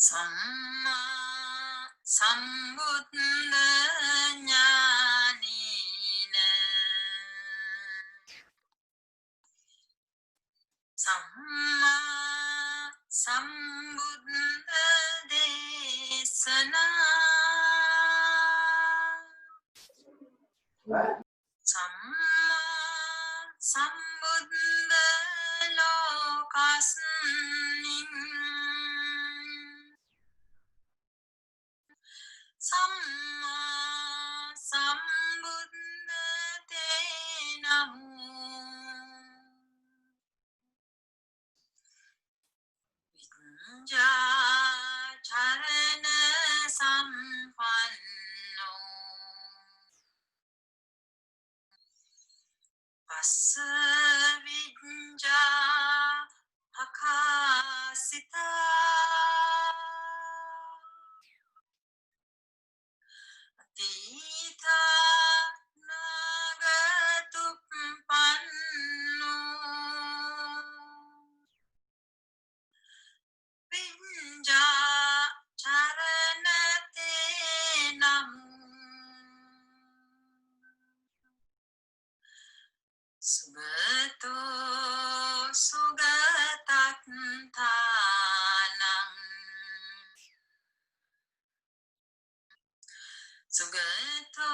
Samma Sambuddha Jnanena Samma Sambuddha Desana Samma Sambuddha Lokasmin Samma Sambuddha Te Namo Vijja Charana Sampanno Passa Vijja Akasita Atita Nagatuppanno Vijja Charanate Namo Sugato Sugataktanang Sugato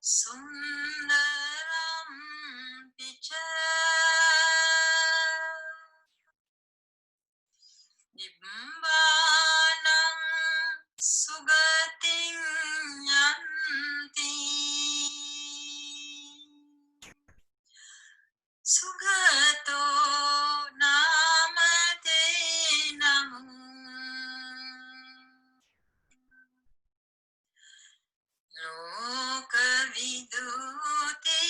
Sundaram Picha Nibbānam Sugating Yanti Sugato Namate Namo Lokaviduti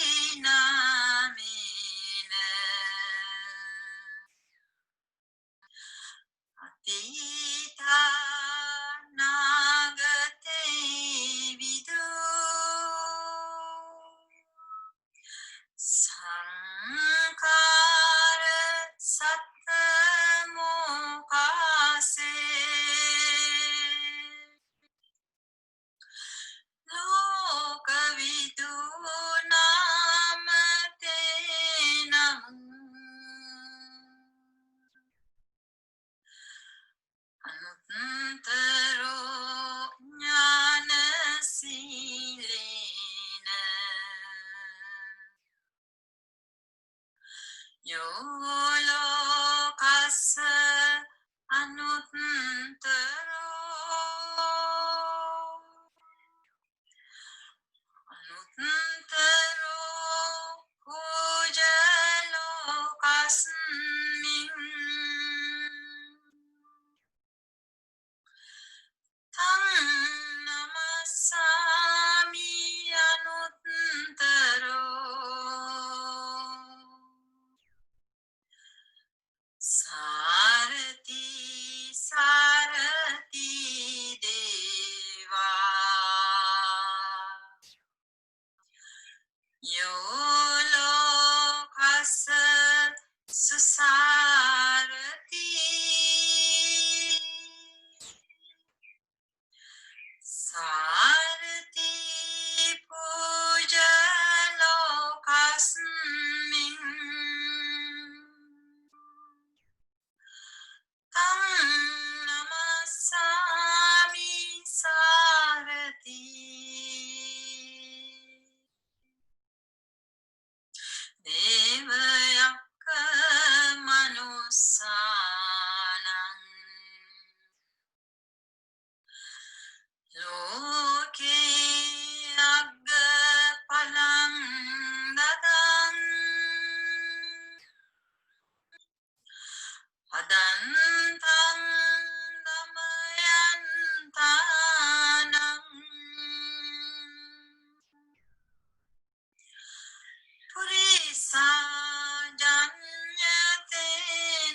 Namena Atita Nagate Vidu Sankara Sattamokase Lokavidu Namate Namo Anuttaro Jnana Silena Yolokassa Anuttaro Anuttaro Pujalokasmin Tang Namasami Anuttaro Sarati Sarati Deva Yolokassa Susarati Sarati Puja Lokasmin Tang Namasami Sarati Devayakka Manusanam Loke Agga Palam Dadam Adantam Damayantanam Purisa Janyate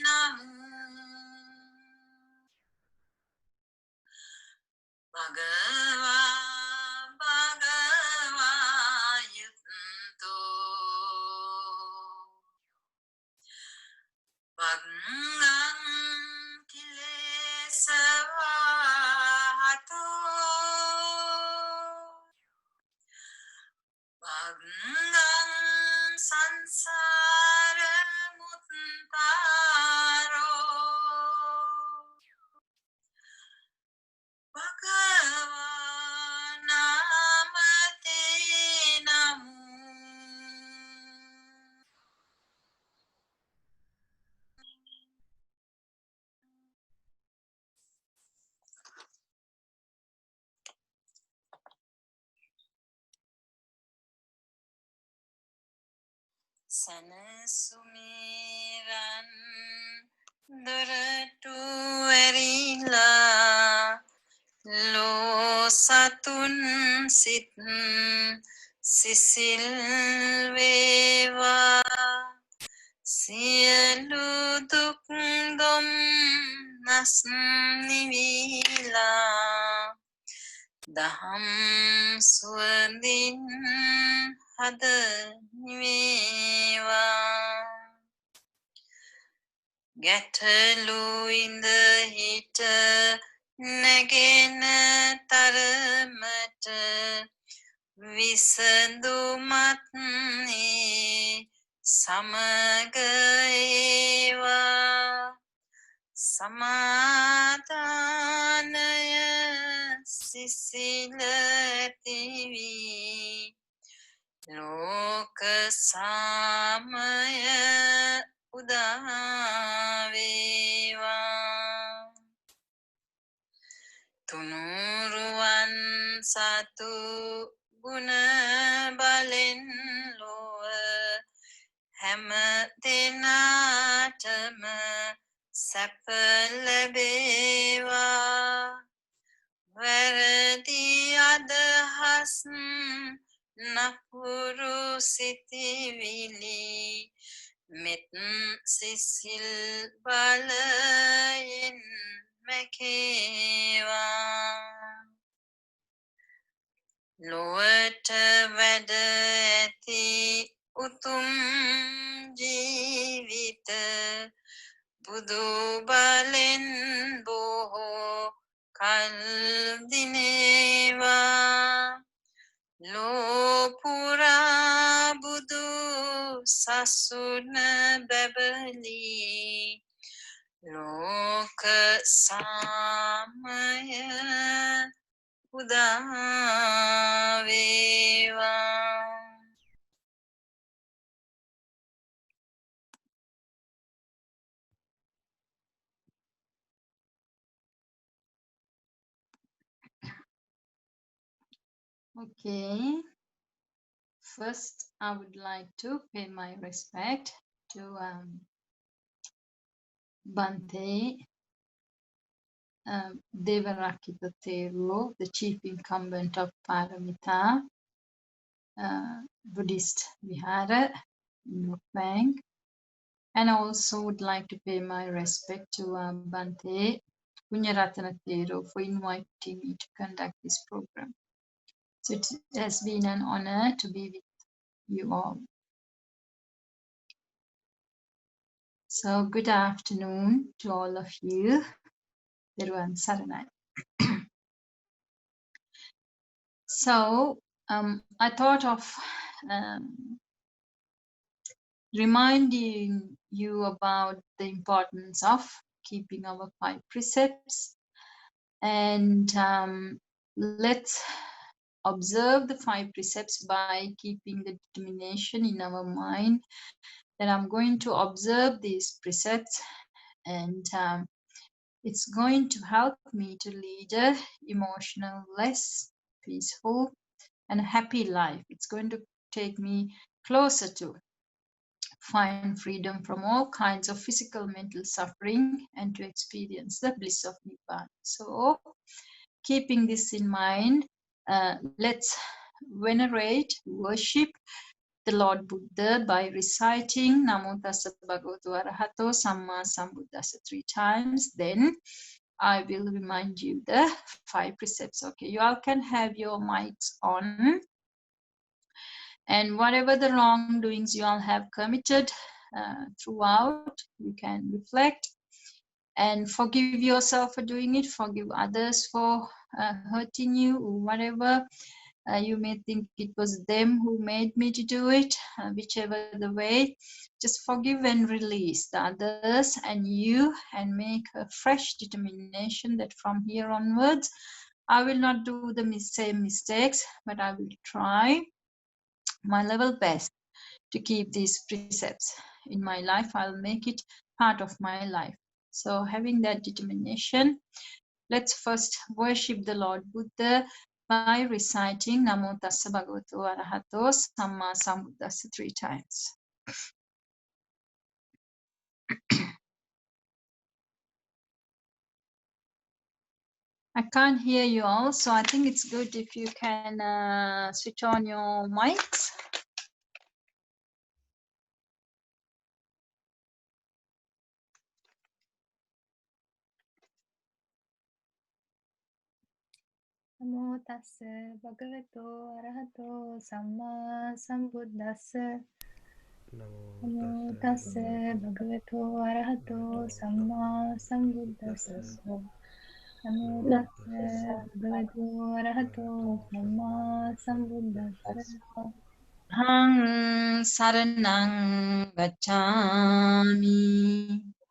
Namo Bhagava Bhagava Yunto Bhagam Kilesa Sanasumiran Doratu Erila Lo Satun Sit Sisil Veva Sielu Duk Dom Nas Nivila Daham Swadin Hada Niva Gatalu in the heater Nagena Taramata Visandu Matni Samagaeva Samadanaya Sisilativi Loka Samaya Udaveva Tunuruan satu guna balen loa Hama dinatama sapalabeva Varadi adahasn Napuru siti vili Mitten sisil balayin Mekeva Loata vadati utum jivita Budu balin boho kaldineva Lo pura budu sasuna babali Loka samaya udaveva Okay, first I would like to pay my respect to Bante Devarakita Thero, the chief incumbent of Paramita Buddhist Vihara in Mukbang. And I also would like to pay my respect to Bante Punyaratana Thero for inviting me to conduct this program. So it has been an honor to be with you all. So good afternoon to all of you. Teruvan Saranai. So I thought of reminding you about the importance of keeping our 5 precepts, and let's observe the 5 precepts by keeping the determination in our mind that I'm going to observe these precepts, and it's going to help me to lead a emotional, less peaceful and happy life. It's going to take me closer to find freedom from all kinds of physical, mental suffering and to experience the bliss of Nibbana. So, keeping this in mind, let's venerate, worship the Lord Buddha by reciting Namo Tassa Bhagavato Arahato Samma Sambuddhassa 3 times. Then I will remind you the 5 precepts. Okay, you all can have your mics on. And whatever the wrongdoings you all have committed throughout, you can reflect and forgive yourself for doing it, forgive others for hurting you, whatever you may think it was them who made me to do it, whichever the way, just forgive and release the others and you, and make a fresh determination that from here onwards, I will not do the same mistakes, but I will try my level best to keep these precepts in my life. I'll make it part of my life. So having that determination, let's first worship the Lord Buddha by reciting Namo Tassa Bhagavato Arahato Samma Sambuddhassa 3 times. I can't hear you all, so I think it's good if you can switch on your mics. Namo tassa bhagavato arahato samma sambuddhassa. Namo tassa bhagavato arahato samma sambuddhassa. Namo tassa bhagavato arahato samma sambuddhassa. Hang saranang gacchami.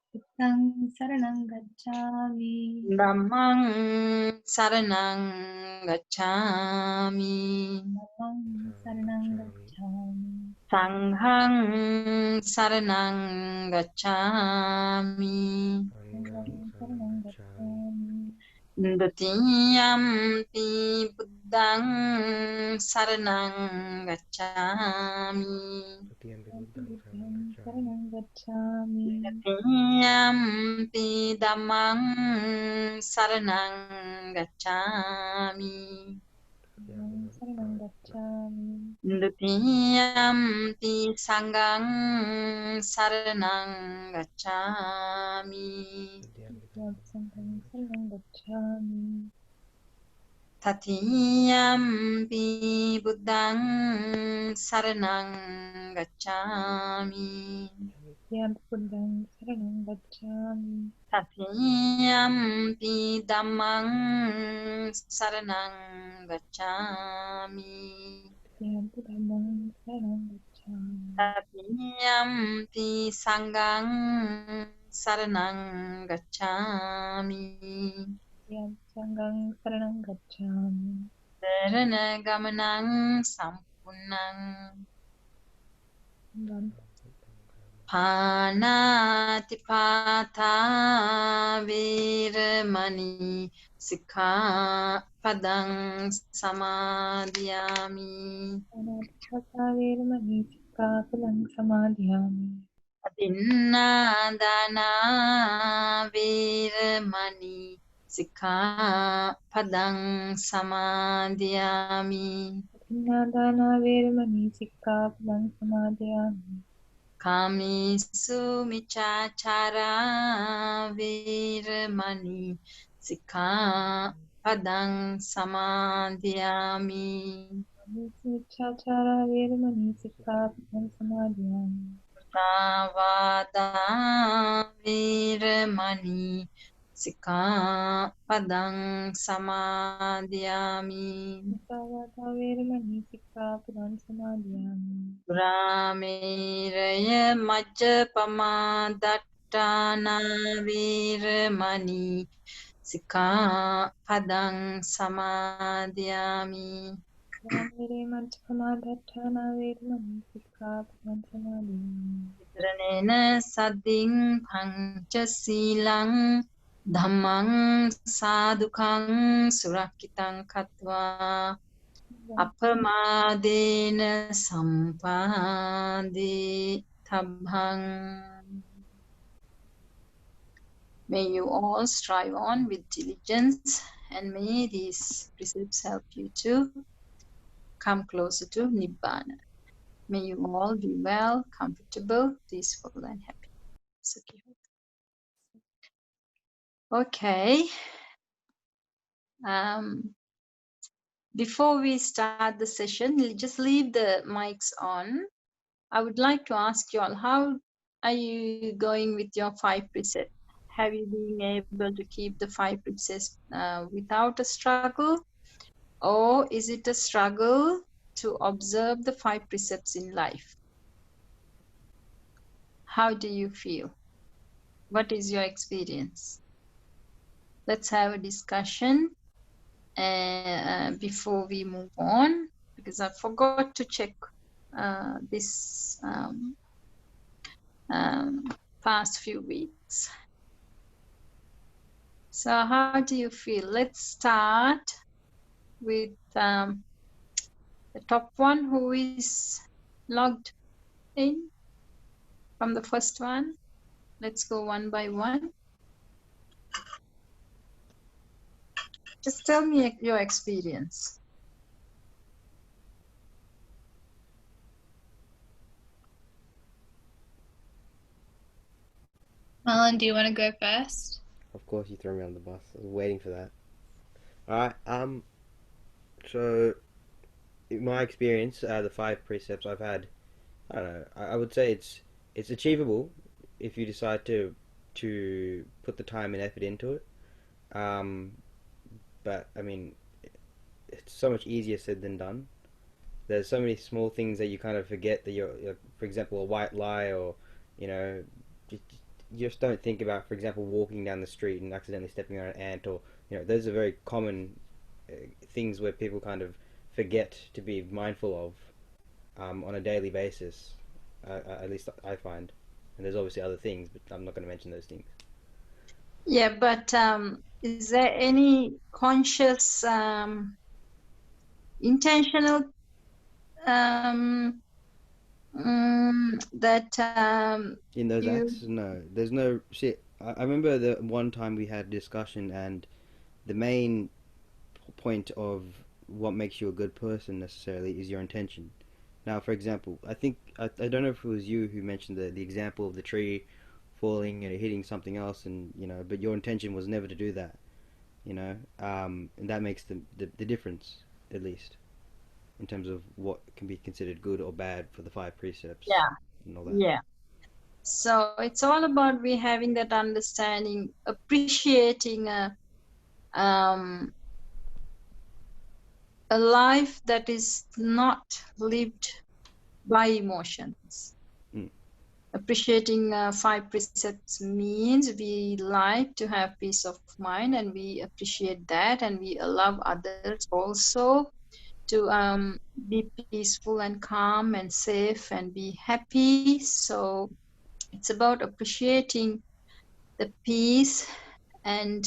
Buddhang saranang gacchami. Dhammang saranang gacchami. Dhammang saranang gacchami. Sanghang saranang gacchami. Sanghang saranang gacchami. Ndutiyampi buddhang saranang gacchami. Buddhang saranang gacchami. Ndutiyampi dhammang saranang gacchami. Buddhang saranang gacchami. Ndutiyampi sanghang saranang gacchami. Sanghang saranang gacchami. Tatiyampi buddhang saranang gacchami. Yam Buddhang saranang gacchami. Tatiyampi dhammang saranang gacchami. Yam Buddhang saranang gacchami. Tatiyampi sanghang saranang gacchami. Yam Sanghang saranang gacchami. Sarana gamanang sampunnang. Panatipata viramani sikkhapadang samadhiyami. Anatipata veramani sikkhapadang samadhiyami. Adinnādana viramani sikkhapadang samadhiyami. Adhinādāna veramani sikkhapadang samadhiyami. Kamisu miccācara viramani sikkhapadang samadhiyami. Miccācara veramani sikkhapadang samadhiyami. Savada viramani sikkhapadang samadhiyami. Musāvāda veramani sikkhapadang samadhiyami. Rameraya majjapamadattana viramani sikkhapadang samadhiyami. Ramere majjapamadattana veramani sikkhapadang samadhiyami. Visaranena sadding panchasilang dhammang sadukang surakitang katva apamadena sampade tabhang. May you all strive on with diligence, and may these precepts help you to come closer to Nibbana. May you all be well, comfortable, peaceful, and happy. Sukhi. Okay. Before we start the session, just leave the mics on. I would like to ask you all, how are you going with your 5 precepts? Have you been able to keep the 5 precepts without a struggle? Or is it a struggle to observe the 5 precepts in life? How do you feel? What is your experience? Let's have a discussion before we move on, because I forgot to check this past few weeks. So how do you feel? Let's start with the top one who is logged in. from the first one. Let's go one by one. Just tell me your experience. Alan, do you want to go first? Of course, you throw me on the bus. I was waiting for that. All right. So, in my experience, the 5 precepts I've had, I don't know. I would say it's achievable if you decide to put the time and effort into it. Um, but I mean, it's so much easier said than done. There's so many small things that you kind of forget that you're for example, a white lie, or you know, just, you just don't think about, for example, walking down the street and accidentally stepping on an ant, or those are very common things where people kind of forget to be mindful of on a daily basis. At least I find, and there's obviously other things, but I'm not going to mention those things. Yeah, but is there any conscious, intentional that In those you? acts, no, there's no shit. I remember the one time we had a discussion, and the main point of what makes you a good person necessarily is your intention. Now, for example, I think I don't know if it was you who mentioned the example of the tree falling and hitting something else, and but your intention was never to do that. And that makes the difference, at least in terms of what can be considered good or bad for the 5 precepts. Yeah, and all that. yeah. So it's all about we having that understanding, appreciating um, a life that is not lived by emotions. Mm. Appreciating 5 precepts means we like to have peace of mind, and we appreciate that, and we allow others also to be peaceful and calm and safe and be happy. So it's about appreciating the peace and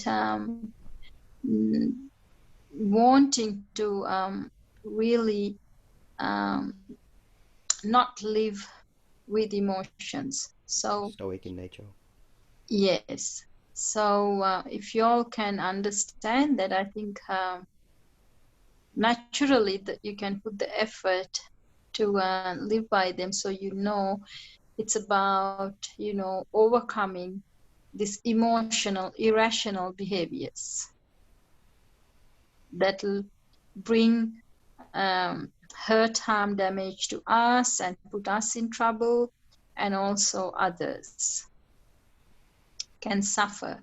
wanting to really um, not live with emotions. So Stoic in nature. yes. So if you all can understand that, I think naturally that you can put the effort to live by them. So it's about overcoming these emotional, irrational behaviors that will bring hurt, harm, damage to us and put us in trouble, and also others can suffer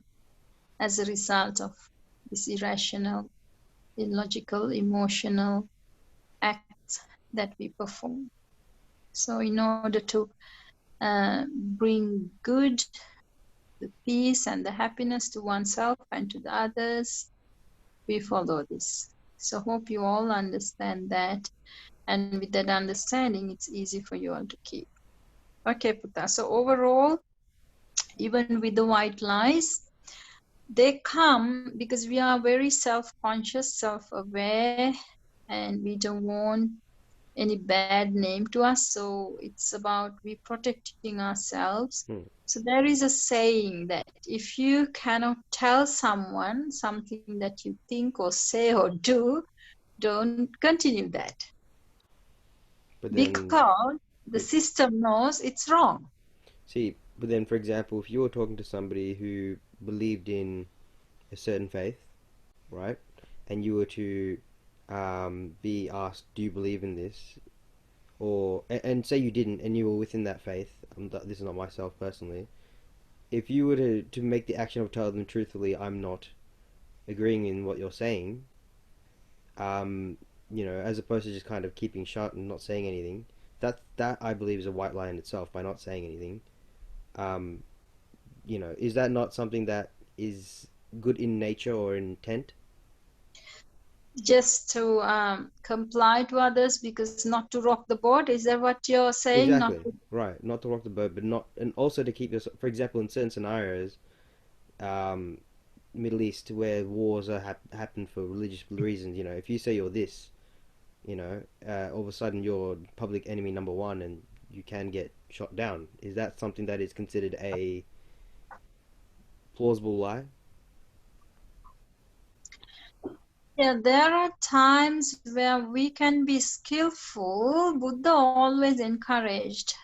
as a result of this irrational, illogical, emotional acts that we perform. So in order to bring good, the peace and the happiness to oneself and to the others, we follow this. So hope you all understand that. And with that understanding, it's easy for you all to keep. Okay, Putta. So overall, even with the white lies, they come because we are very self-conscious, self-aware, and we don't want any bad name to us. So it's about we protecting ourselves. So there is a saying that if you cannot tell someone something that you think or say or do, don't continue that. But then, because the system knows it's wrong. See, but then, for example, if you were talking to somebody who believed in a certain faith, right, and you were to be asked, "Do you believe in this?" or and say you didn't, and you were within that faith. This is not myself personally. If you were to make the action of telling them truthfully, "I'm not agreeing in what you're saying," as opposed to just kind of keeping shut and not saying anything, that I believe is a white lie in itself by not saying anything. Is that not something that is good in nature or in intent? Just to comply to others, because not to rock the boat. Is that what you're saying? Exactly. Right. Not to rock the boat, but not, and also to keep yourself. For example, in certain scenarios, Middle East, where wars are happen for religious reasons. If you say you're this, all of a sudden you're public enemy number one, and you can get shot down. Is that something that is considered a plausible lie? Yeah, there are times where we can be skillful. Buddha always encouraged.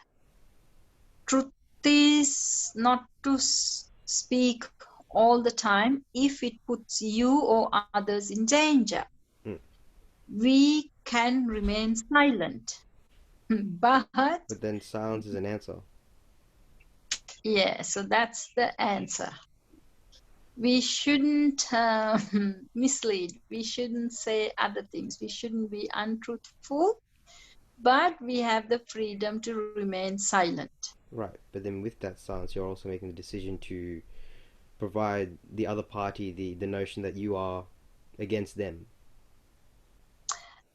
Truth is not to speak all the time if it puts you or others in danger. Mm. We can remain silent. But But then silence is an answer. yeah, so that's the answer. We shouldn't mislead. We shouldn't say other things. We shouldn't be untruthful, but we have the freedom to remain silent. Right, but then with that silence, you're also making the decision to provide the other party the notion that you are against them.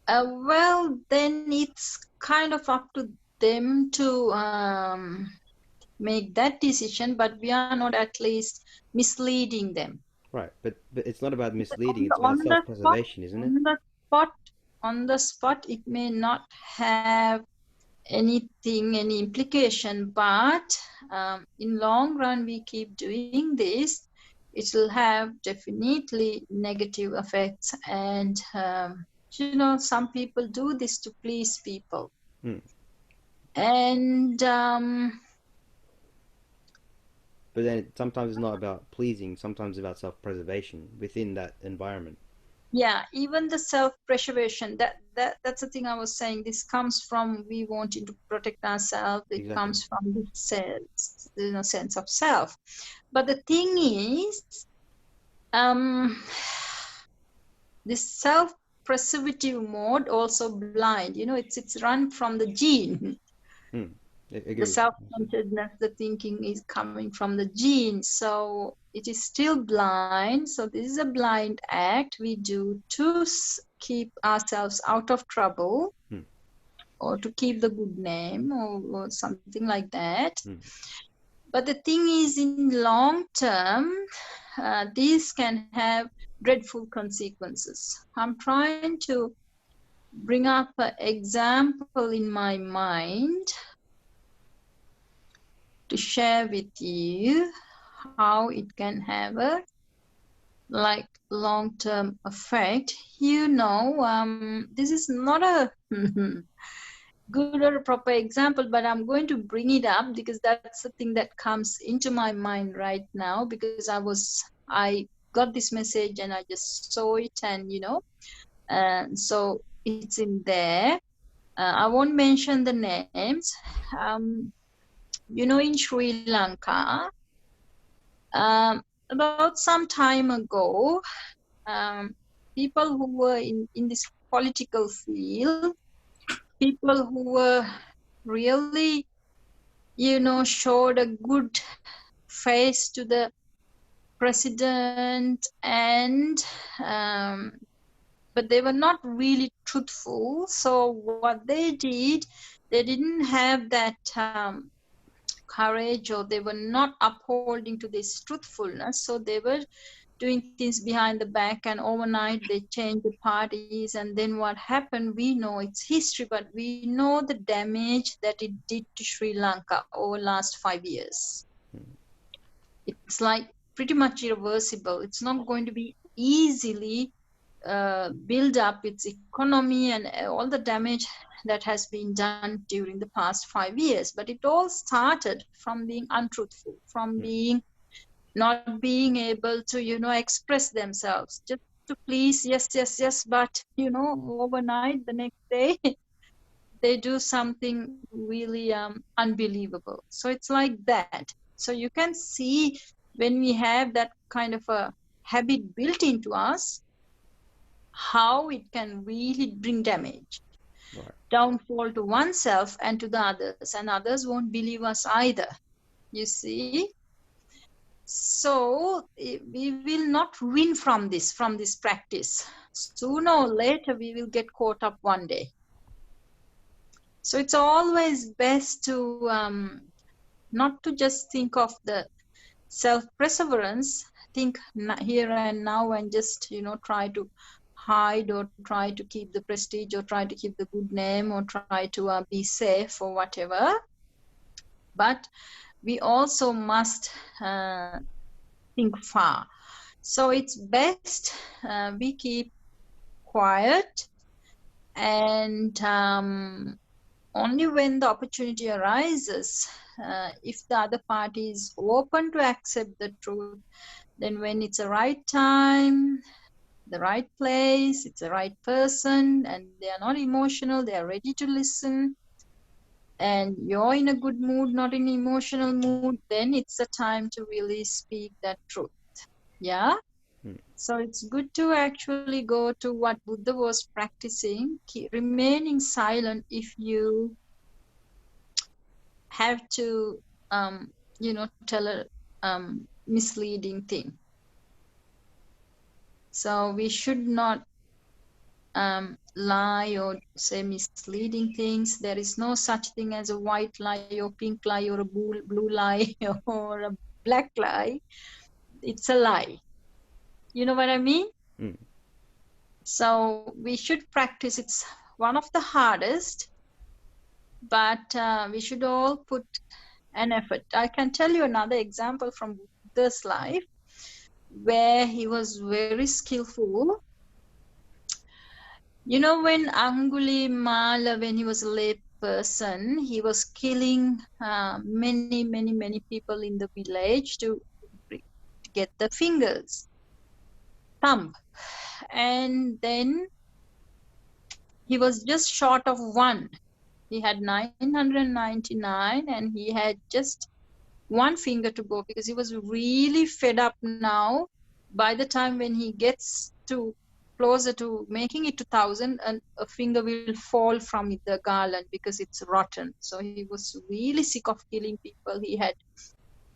Well, then it's kind of up to them to make that decision, but we are not at least misleading them. Right, but it's not about misleading, it's On about the spot, self-preservation, isn't it? on the spot, on the spot, it may not have anything, any implication, but in long run, we keep doing this, it will have definitely negative effects. And you know, some people do this to please people. And But then sometimes it's not about pleasing, sometimes it's about self-preservation within that environment. yeah, even the self-preservation, that's the thing I was saying. This comes from we wanting to protect ourselves. It Exactly. comes from the sense, you know, sense of self. But the thing is, this self-preservative mode also blind. You know, it's run from the gene. The self-centeredness, the thinking is coming from the gene. So it is still blind. So this is a blind act we do to keep ourselves out of trouble, or to keep the good name, or something like that. But the thing is, in long term, these can have dreadful consequences. I'm trying to bring up an example in my mind to share with you how it can have a long-term effect. You know, this is not a good or a proper example, but I'm going to bring it up because that's the thing that comes into my mind right now, because I got this message and I just saw it, and you know, so it's in there. I won't mention the names. You know, in Sri Lanka, about some time ago, people who were in this political field, people who were really, you know, showed a good face to the president, and but they were not really truthful. So what they did, they didn't have that courage, or they were not upholding to this truthfulness. So they were doing things behind the back, and overnight they changed the parties. And then what happened, we know it's history, but we know the damage that it did to Sri Lanka over the last 5 years. It's like pretty much irreversible. It's not going to be easily build up its economy and all the damage that has been done during the past 5 years. But it all started from being untruthful, from being not being able to, you know, express themselves just to please, yes, but you know, overnight, the next day, they do something really unbelievable. So it's like that. So you can see, when we have that kind of a habit built into us, how it can really bring damage, downfall to oneself and to the others, and others won't believe us either, you see. So we will not win from this practice. Sooner or later, we will get caught up one day. So it's always best to not to just think of the self-perseverance, think here and now, and just, you know, try to hide, or try to keep the prestige, or try to keep the good name, or try to be safe or whatever. but we also must think far. So it's best we keep quiet, and only when the opportunity arises, if the other party is open to accept the truth, then when it's the right time, the right place, it's the right person, and they are not emotional, they are ready to listen, and you're in a good mood, not in emotional mood, then it's the time to really speak that truth. Yeah. So it's good to actually go to what Buddha was practicing, remaining silent if you have to, tell a misleading thing. So we should not lie or say misleading things. There is no such thing as a white lie or pink lie or a blue lie or a black lie. It's a lie. You know what I mean? So we should practice. It's one of the hardest, but we should all put an effort. I can tell you another example from Buddha's life where he was very skillful. You know, when Angulimala, when he was a lay person, he was killing many people in the village to get the fingers, thumb. And then he was just short of one. He had 999 and he had just one finger to go because he was really fed up now. By the time when he gets to closer to making it to 1,000, and a finger will fall from the garland because it's rotten. So he was really sick of killing people. He had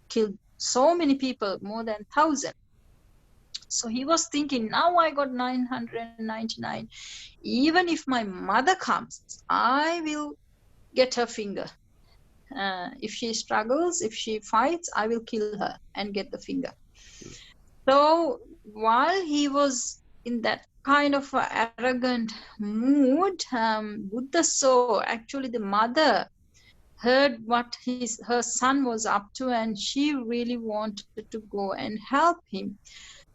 killed so many people, more than 1,000. So he was thinking, now I got 999. Even if my mother comes, I will get her finger. If she struggles, if she fights, I will kill her and get the finger. So while he was in that kind of arrogant mood, Buddha saw actually the mother heard what her son was up to, and she really wanted to go and help him.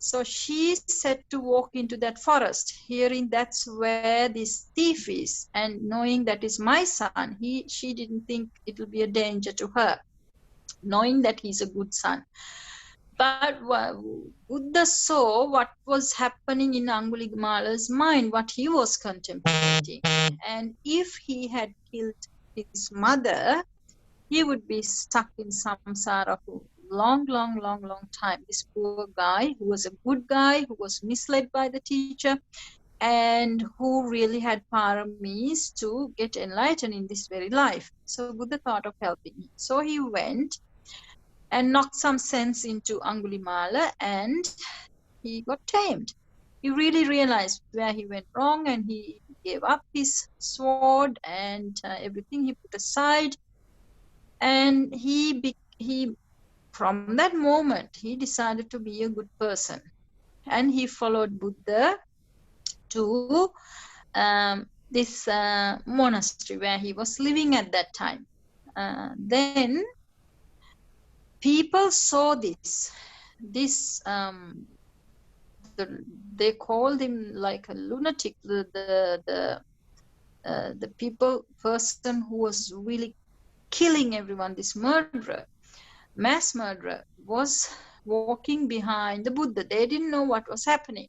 So she set to walk into that forest, hearing that's where this thief is, and knowing that is my son, she didn't think it will be a danger to her, knowing that he's a good son. But Buddha saw what was happening in Angulimala's mind, what he was contemplating. And if he had killed his mother, he would be stuck in samsara for long time. This poor guy, who was a good guy, who was misled by the teacher, and who really had paramis to get enlightened in this very life. So Buddha thought of helping him. So he went and knocked some sense into Angulimala, and he got tamed. He really realized where he went wrong, and he gave up his sword and everything he put aside. And he from that moment, he decided to be a good person. And he followed Buddha to this monastery where he was living at that time. Then people saw this. They called him like a lunatic. The person who was really killing everyone, this murderer, mass murderer, was walking behind the Buddha. They didn't know what was happening.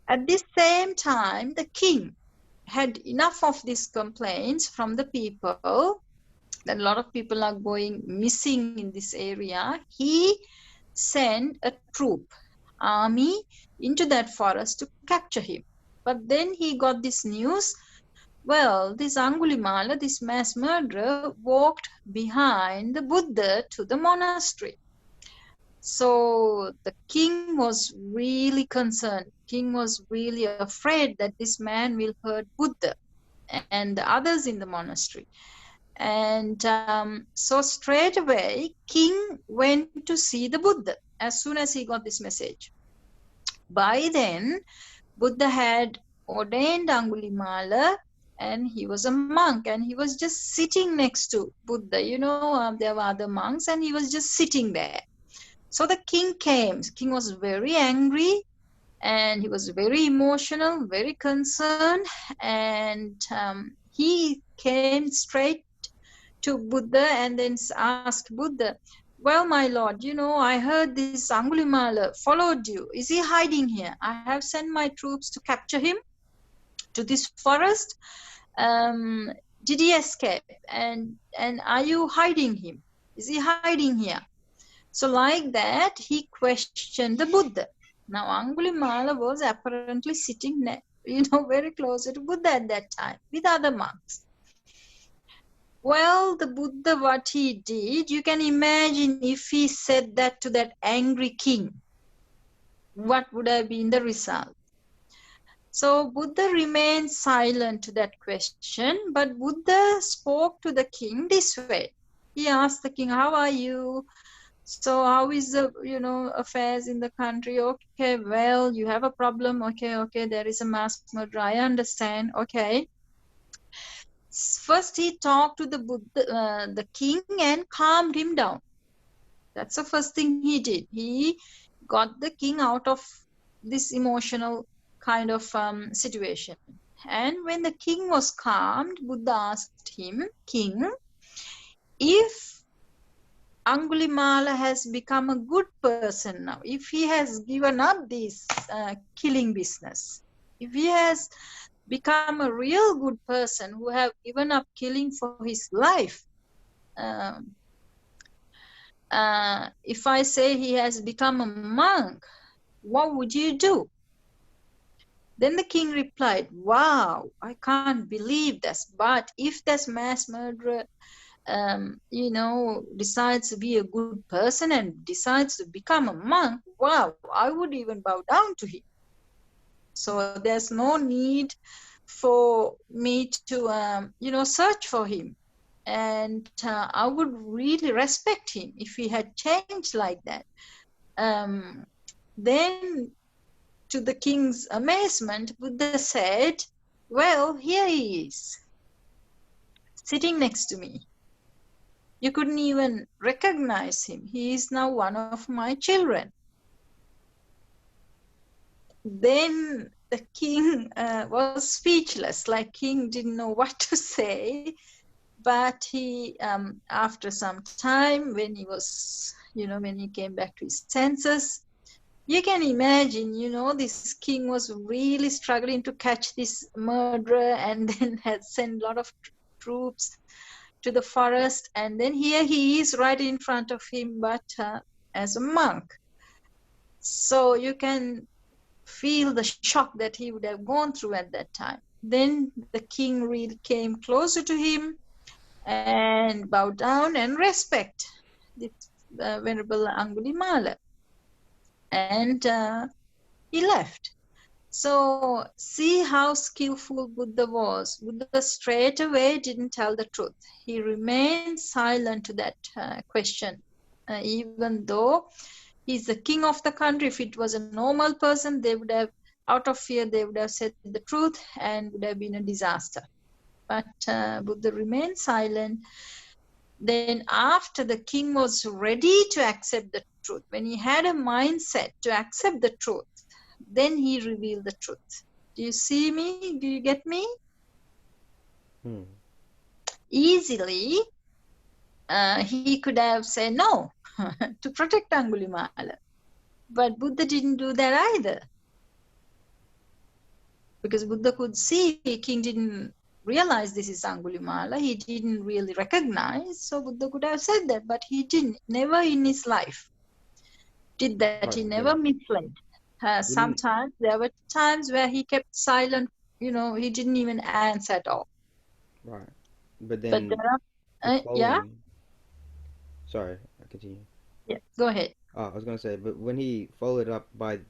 At this same time, the king had enough of these complaints from the people that a lot of people are going missing in this area. He sent a army into that forest to capture him. But then he got this news, well, this Angulimala, this mass murderer, walked behind the Buddha to the monastery. So the king was really concerned. King was really afraid that this man will hurt Buddha and the others in the monastery. And so straight away, king went to see the Buddha as soon as he got this message. By then, Buddha had ordained Angulimala and he was a monk, and he was just sitting next to Buddha. There were other monks, and he was just sitting there. So the king came. The king was very angry, and he was very emotional, very concerned, and he came straight to Buddha and then asked Buddha, "Well, my lord, I heard this Angulimala followed you. Is he hiding here? I have sent my troops to capture him to this forest. Um, did he escape? And are you hiding him? Is he hiding here?" So like that, he questioned the Buddha. Now Angulimala was apparently sitting, very closer to Buddha at that time with other monks. Well, the Buddha, what he did, you can imagine if he said that to that angry king, what would have been the result? So Buddha remained silent to that question, but Buddha spoke to the king this way. He asked the king, "How are you? So how is the affairs in the country?" "Okay, well, you have a problem. Okay, there is a mass murder. I understand. Okay." First, he talked to the king, and calmed him down. That's the first thing he did. He got the king out of this emotional kind of situation. And when the king was calmed, Buddha asked him, "King, if Angulimala has become a good person now, if he has given up this killing business, if he has become a real good person who have given up killing for his life, if I say he has become a monk, what would you do?" Then the king replied, "Wow, I can't believe this, but if this mass murderer decides to be a good person and decides to become a monk, wow, I would even bow down to him. So there's no need for me to, search for him. And I would really respect him if he had changed like that." Then, to the king's amazement, Buddha said, "Well, here he is, sitting next to me. You couldn't even recognize him. He is now one of my children." Then the king was speechless, like king didn't know what to say. But he, after some time, when he was, when he came back to his senses, you can imagine, this king was really struggling to catch this murderer, and then had sent a lot of troops to the forest. And then here he is right in front of him, but as a monk. So you can feel the shock that he would have gone through at that time. Then the king really came closer to him and bowed down and respect this Venerable Angulimala. And he left. So see how skillful Buddha was. Buddha straight away didn't tell the truth. He remained silent to that question. Even though he's the king of the country, if it was a normal person, they would have, out of fear, they would have said the truth and would have been a disaster. But Buddha remained silent. Then after the king was ready to accept the truth, when he had a mindset to accept the truth, then he revealed the truth. Do you see me? Do you get me? Easily, he could have said no to protect Angulimala. But Buddha didn't do that either. Because Buddha could see king didn't realize this is Angulimala. He didn't really recognize. So Buddha could have said that, but he didn't. Never in his life did that. Right, he never misled. Sometimes there were times where he kept silent. He didn't even answer at all. Right. But then there are, yeah. Sorry, I continue. Yeah, go ahead. Oh, I was going to say, but when he followed up by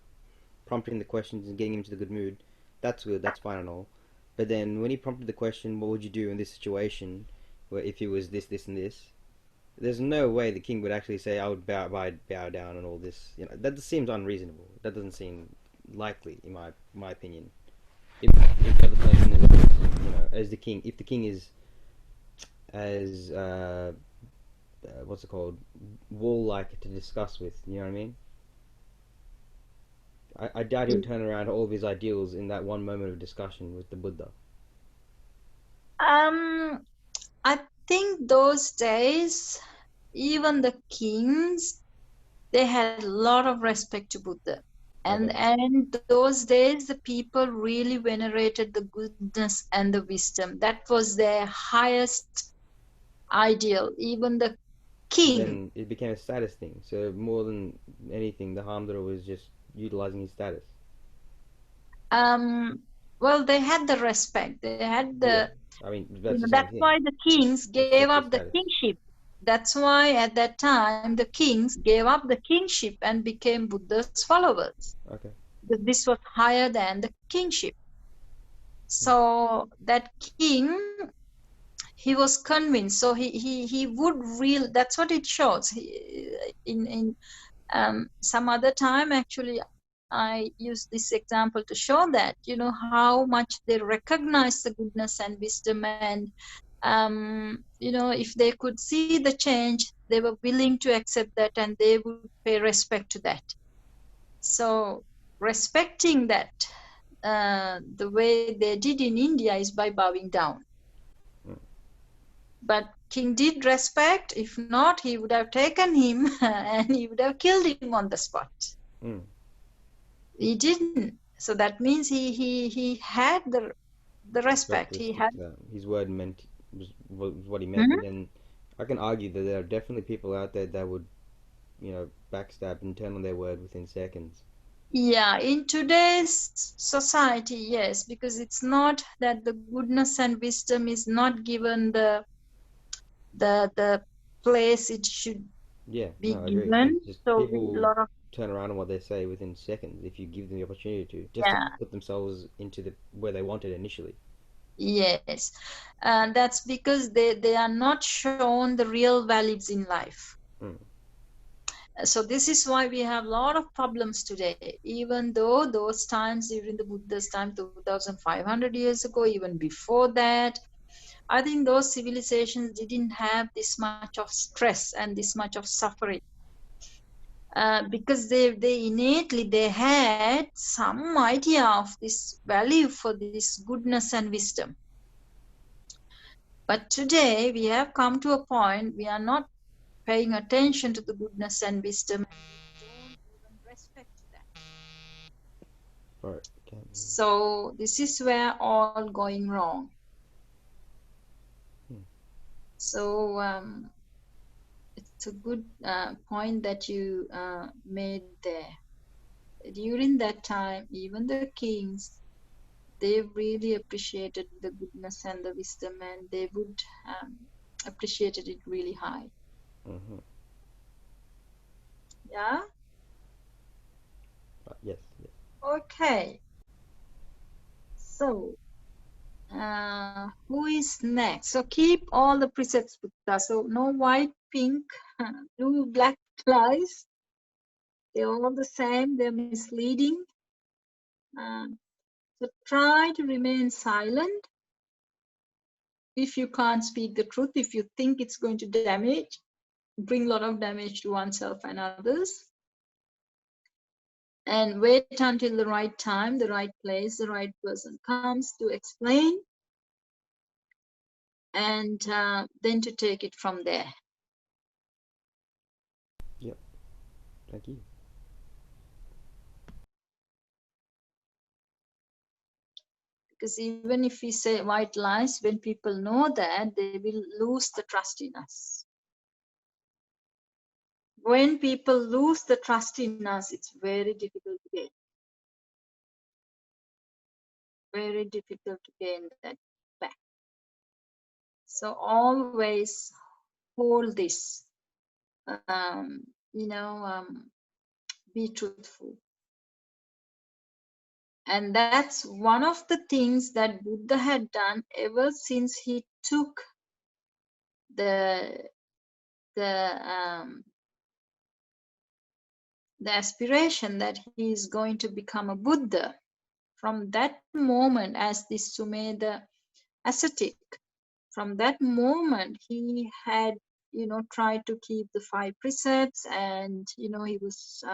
prompting the questions and getting him into the good mood, that's good, that's fine and all. But then when he prompted the question, what would you do in this situation, where if it was this, this, and this, there's no way the king would actually say, I would bow down and all this. That just seems unreasonable. That doesn't seem likely, in my opinion. If the other person is, as the king, if the king is as what's it called, wall-like to discuss with, you know what I mean? I doubt he would turn around all of his ideals in that one moment of discussion with the Buddha. I think those days, even the kings, they had a lot of respect to Buddha. And those days, the people really venerated the goodness and the wisdom. That was their highest ideal. Even the king. Then it became a status thing. So more than anything, the Hamdara was just utilizing his status. Well, they had the respect. They had the. I mean, that's the same That's thing. why the kings gave Respect up the the status. kingship. That's why at that time the kings gave up the kingship and became Buddha's followers. Okay. Because this was higher than the kingship. So that king, he was convinced. So he would real. That's what it shows. In some other time, actually, I use this example to show that how much they recognize the goodness and wisdom, and if they could see the change, they were willing to accept that, and they would pay respect to that. So respecting that, the way they did in India, is by bowing down. But king did respect. If not, he would have taken him and he would have killed him on the spot. He didn't. So that means he had the respect. He had his word meant was what he meant. But then I can argue that there are definitely people out there that would, backstab and turn on their word within seconds. Yeah, in today's society, yes, because it's not that the goodness and wisdom is not given the place it should be given. Just So people a lot of turn around on what they say within seconds if you give them the opportunity to put themselves into where they wanted initially. Yes, and that's because they are not shown the real values in life. So this is why we have a lot of problems today, even though those times during the Buddha's time, 2500 years ago, even before that, I think those civilizations didn't have this much of stress and this much of suffering, because they innately they had some idea of this value for this goodness and wisdom. But today we have come to a point we are not paying attention to the goodness and wisdom, and don't even respect that. Right. So this is where all going wrong. So it's a good point that you made there. During that time, even the kings, they really appreciated the goodness and the wisdom, and they would appreciated it really high. Yeah. Yes. Okay. So who is next? So keep all the precepts, Buddha. So no white, pink, blue, black flies. They're all the same. They're misleading. So try to remain silent. If you can't speak the truth, if you think it's going to bring a lot of damage to oneself and others, and wait until the right time, the right place, the right person comes to explain, and then to take it from there. Yep. Thank you. Because even if we say white lies, when people know that, they will lose the trust in us. When people lose the trust in us, it's very difficult to gain. Very difficult to gain that back. So always hold this. Be truthful. And that's one of the things that Buddha had done ever since he took the aspiration that he is going to become a Buddha. From that moment, as this Sumedha ascetic. From that moment, he had, tried to keep the 5 precepts, and, he was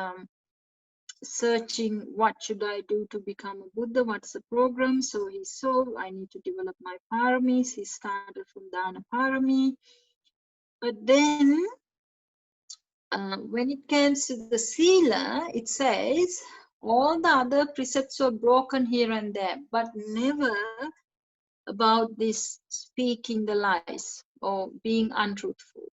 searching, what should I do to become a Buddha? What's the program? So he saw, I need to develop my paramis. He started from Dana Parami. But then, when it comes to the Sila, it says all the other precepts were broken here and there, but never about this speaking the lies or being untruthful.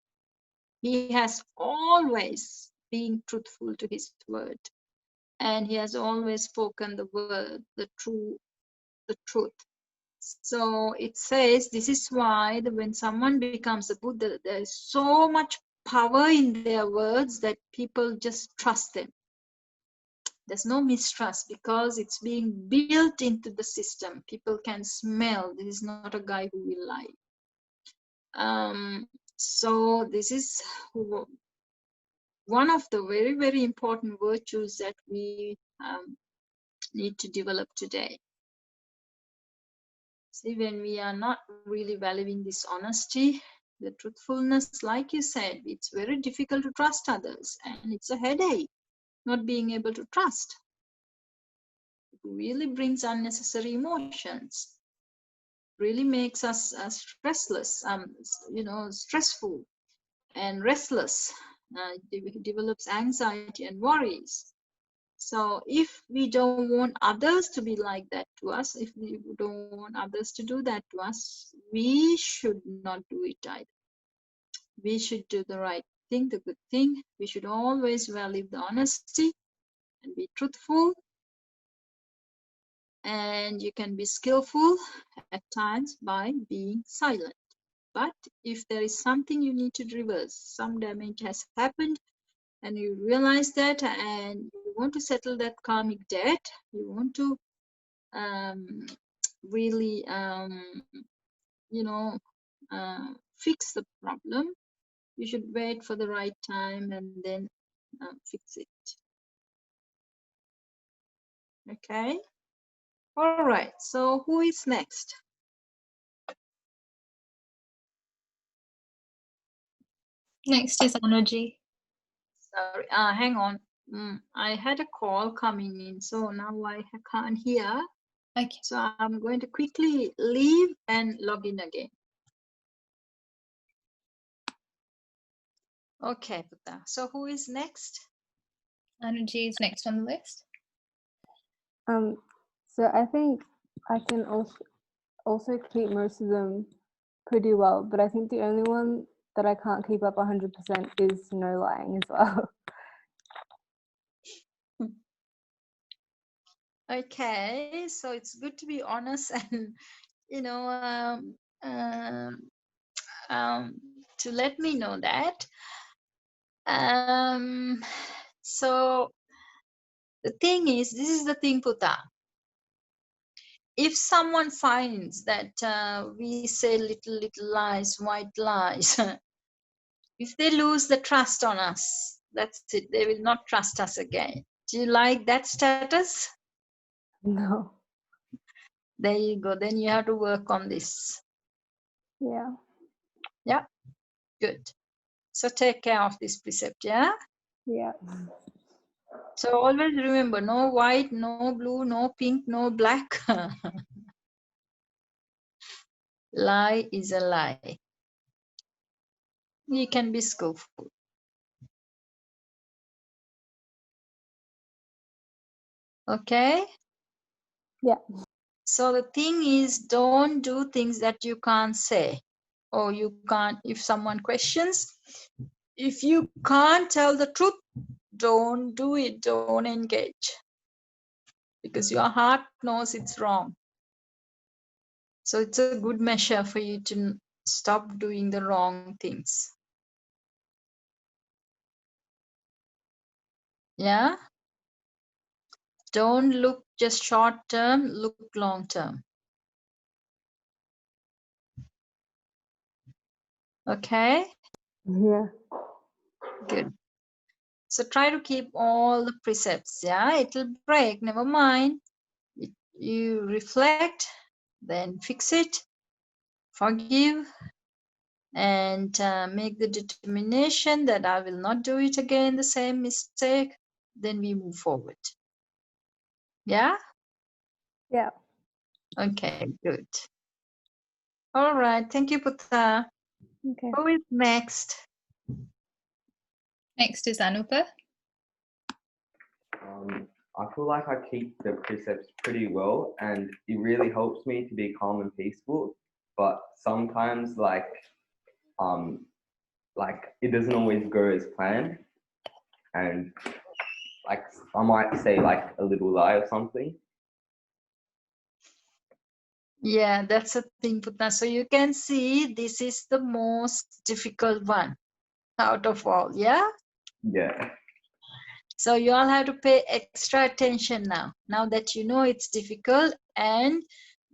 He has always been truthful to his word, and he has always spoken the word, the truth. So it says this is why when someone becomes a Buddha, there is so much power in their words that people just trust them. There's no mistrust because it's being built into the system. People can smell this is not a guy who will lie. So this is one of the very, very important virtues that we need to develop today. See, when we are not really valuing this honesty, the truthfulness, like you said, it's very difficult to trust others, and it's a headache not being able to trust. It really brings unnecessary emotions, really makes us stressless, stressful and restless. Develops anxiety and worries. So if we don't want others to be like that to us, if we don't want others to do that to us, we should not do it either. We should do the right thing, the good thing. We should always value the honesty and be truthful. And you can be skillful at times by being silent. But if there is something you need to reverse, some damage has happened, and you realize that, and you want to settle that karmic debt, you want to really, fix the problem, you should wait for the right time and then fix it. Okay. All right. So who is next? Next is Anuji. Sorry. Hang on. I had a call coming in, so now I can't hear. Okay. So I'm going to quickly leave and log in again. Okay, Buddha. So who is next? Anuji is next on the list. So I think I can also keep most of them pretty well, but I think the only one that I can't keep up 100% is no lying as well. Okay, so it's good to be honest and to let me know that. So the thing is, this is the thing, Buddha. If someone finds that we say little lies, white lies, if they lose the trust on us, that's it. They will not trust us again. Do you like that status? No. There you go. Then you have to work on this. Yeah. Yeah. Good. So take care of this precept. Yeah. Yeah. So always remember, no white, no blue, no pink, no black. Lie is a lie. You can be skillful. Okay? Yeah. So the thing is, don't do things that you can't say. Or you can't, if someone questions, if you can't tell the truth, don't do it, don't engage. Because your heart knows it's wrong. So it's a good measure for you to stop doing the wrong things. Yeah? Don't look just short term, look long term. Okay? Yeah. Good. So try to keep all the precepts. Yeah, it'll break, never mind. You reflect, then fix it, forgive and make the determination that I will not do it again, the same mistake, then we move forward. Yeah? Yeah. Okay, good. All right. Thank you, Putta. Okay. Who is next? Next is Anupa. I feel like I keep the precepts pretty well, and it really helps me to be calm and peaceful. But sometimes, like it doesn't always go as planned, and like I might say like a little lie or something. Yeah, that's a thing, Putta. So you can see this is the most difficult one out of all. Yeah. Yeah. So you all have to pay extra attention now. Now that you know it's difficult, and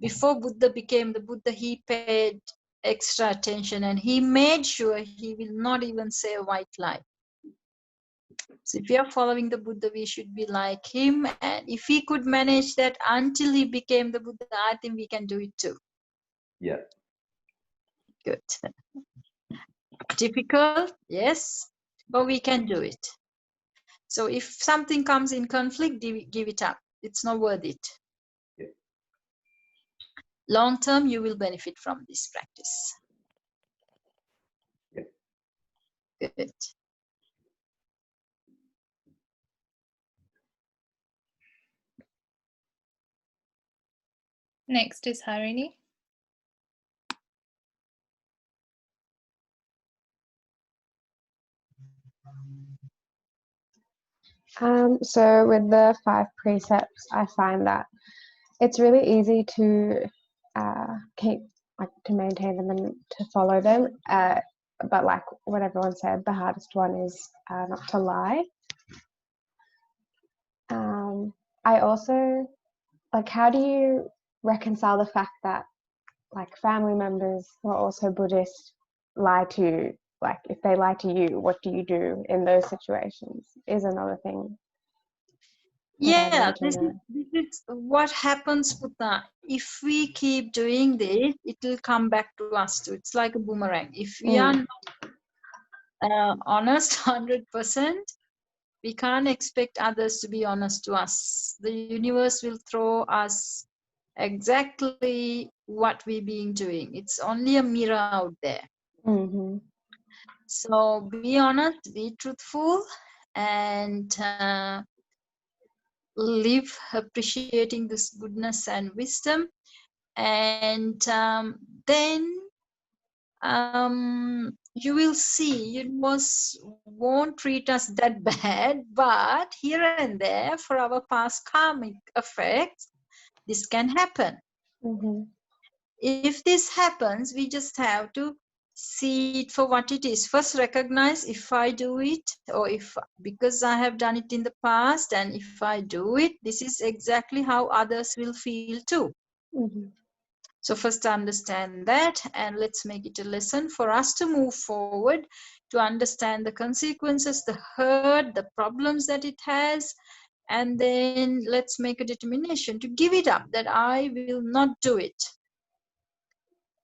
before Buddha became the Buddha, he paid extra attention and he made sure he will not even say a white lie. So if we are following the Buddha, we should be like him. And if he could manage that until he became the Buddha, I think we can do it too. Yeah. Good. Difficult, yes, but we can do it. So if something comes in conflict, give it up. It's not worth it. Yeah. Long term, you will benefit from this practice. Yeah. Good. Next is Harini. So with the 5 precepts, I find that it's really easy to to maintain them and to follow them. But like what everyone said, the hardest one is not to lie. I also how do you reconcile the fact that like family members who are also Buddhist lie to you? Like if they lie to you, what do you do in those situations is another thing. Yeah, this is what happens, Putta. If we keep doing this, it will come back to us too. It's like a boomerang. If we are not honest 100%, we can't expect others to be honest to us. The universe will throw us exactly what we're being doing. It's only a mirror out there. So be honest, be truthful, and live appreciating this goodness and wisdom. And then you will see universe won't treat us that bad, but here and there for our past karmic effects, this can happen. If this happens, we just have to see it for what it is. First recognize if I do it, or if because I have done it in the past, and if I do it, this is exactly how others will feel too. So first understand that, and let's make it a lesson for us to move forward, to understand the consequences, the hurt, the problems that it has, and then let's make a determination to give it up, that I will not do it.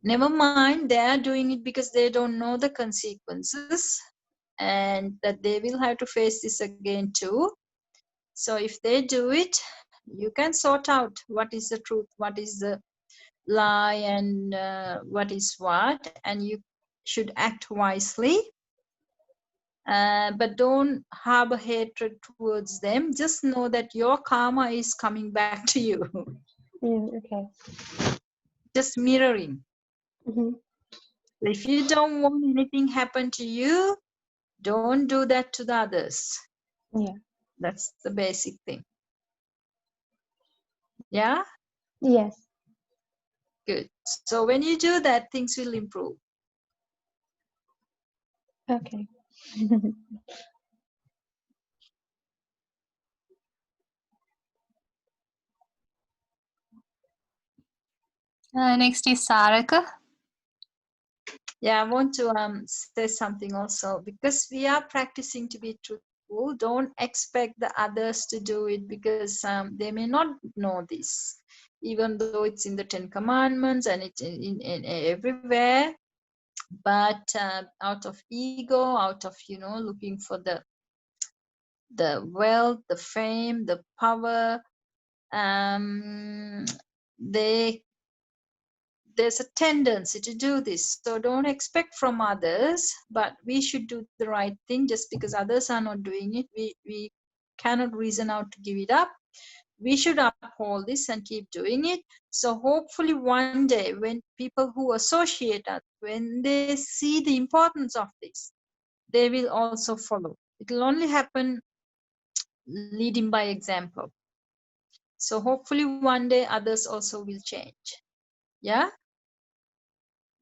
Never mind, they are doing it because they don't know the consequences, and that they will have to face this again too. So if they do it, you can sort out what is the truth, what is the lie, and what is what, and you should act wisely, but don't harbor hatred towards them. Just know that your karma is coming back to you. Okay. Just mirroring. If you don't want anything happen to you, don't do that to the others. Yeah. That's the basic thing. Yeah? Yes. Good. So when you do that, things will improve. Okay. Next is Saraka. Yeah, I want to say something also. Because we are practicing to be truthful, don't expect the others to do it, because they may not know this. even though it's in the 10 Commandments and it's in everywhere. But out of ego, out of, you know, looking for the wealth, the fame, the power, there's a tendency to do this. So don't expect from others, but we should do the right thing. Just because others are not doing it, we cannot reason out to give it up. We should uphold this and keep doing it. So hopefully one day when people who associate us, when they see the importance of this, they will also follow. It will only happen leading by example. So hopefully one day others also will change. Yeah.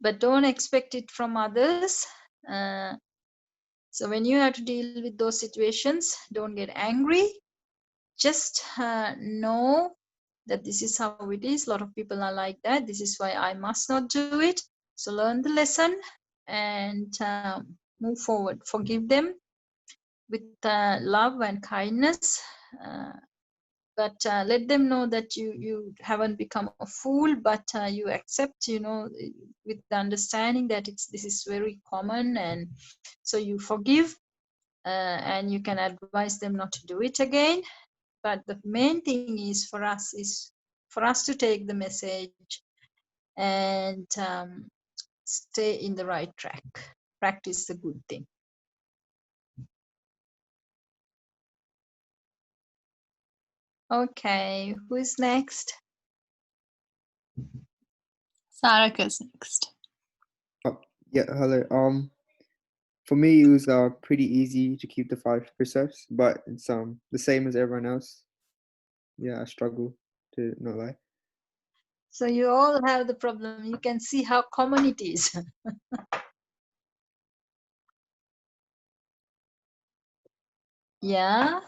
But don't expect it from others. So when you have to deal with those situations, don't get angry. Just know that this is how it is. A lot of people are like that. This is why I must not do it. So learn the lesson and move forward. Forgive them with love and kindness. But let them know that you haven't become a fool, but you accept, you know, with the understanding that this is very common, and so you forgive, and you can advise them not to do it again. But the main thing is for us to take the message and stay in the right track. Practice the good thing. Okay, who is next? Sarika's next. Yeah, hello. For me, it was pretty easy to keep the 5 precepts, but it's the same as everyone else. Yeah, I struggle, to not lie. So you all have the problem. You can see how common it is. Yeah.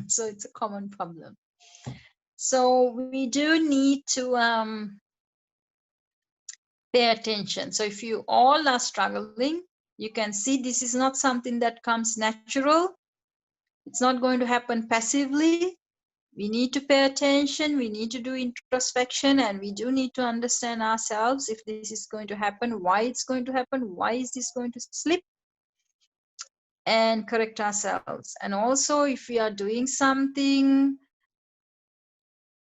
So it's a common problem. So we do need to pay attention. So if you all are struggling, you can see this is not something that comes natural. It's not going to happen passively. We need to pay attention. We need to do introspection, and we do need to understand ourselves if this is going to happen, why it's going to happen, why is this going to slip, and correct ourselves. And also, if we are doing something,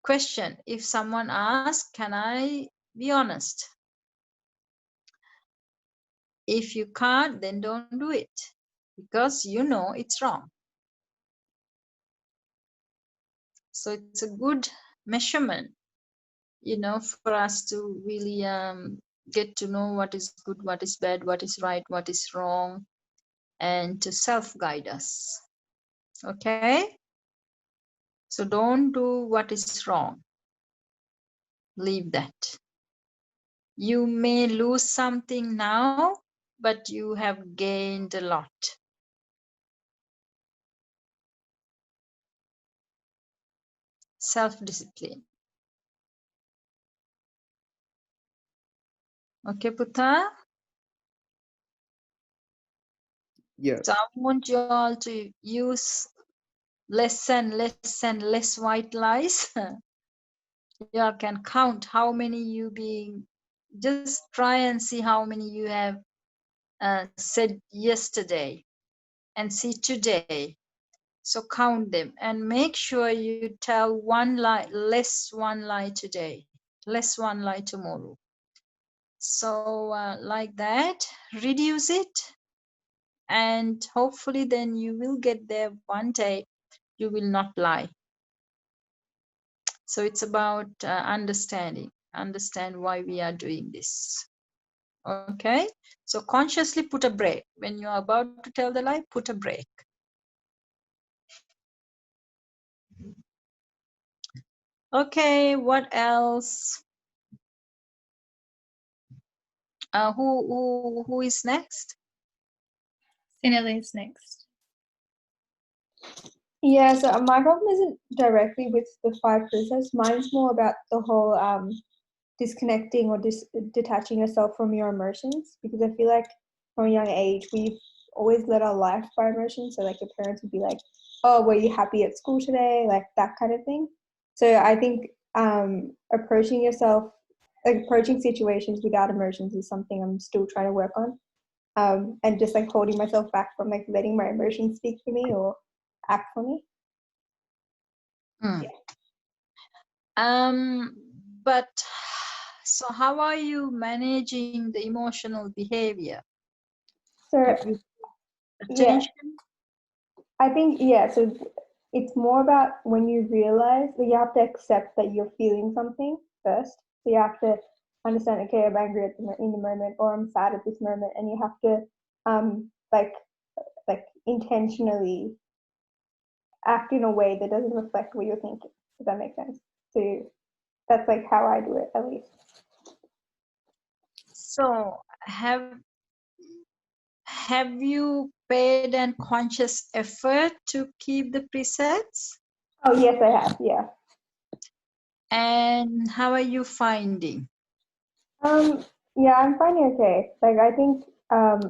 question. If someone asks, can I be honest? If you can't, then don't do it, because you know it's wrong. So it's a good measurement, you know, for us to really get to know what is good, what is bad, what is right, what is wrong, and to self-guide us. Okay? So don't do what is wrong. Leave that. You may lose something now, but you have gained a lot. Self-discipline. Okay, Putta? Yeah, So I want you all to use less and less white lies. You all can count how many you being, just try and see how many you have said yesterday and see today. So count them and make sure you tell one lie, less one lie today, less one lie tomorrow. So like that, reduce it, and hopefully then you will get there one day. You will not lie. So it's about understand why we are doing this. Okay, so consciously put a break. When you are about to tell the lie, put a break. Okay, what else? Who is next? Sinali's next. Yeah, so my problem isn't directly with the 5 precepts. Mine's more about the whole disconnecting or detaching yourself from your emotions, because I feel like from a young age we've always led our life by emotions. So like your parents would be like, oh, were you happy at school today? Like that kind of thing. So I think approaching yourself, like approaching situations without emotions is something I'm still trying to work on. And just like holding myself back from like letting my emotions speak for me or act for me. Hmm. But so how are you managing the emotional behavior? So With yeah, attention? I think, yeah, so it's more about when you realize that you have to accept that you're feeling something first. So you have to understand, okay, I'm angry in the moment, or I'm sad at this moment, and you have to like intentionally act in a way that doesn't reflect what you're thinking. Does that make sense? So that's like how I do it, at least. So have you paid a conscious effort to keep the precepts? Oh yes, I have. Yeah. And how are you finding? Yeah, I'm finding okay. Like I think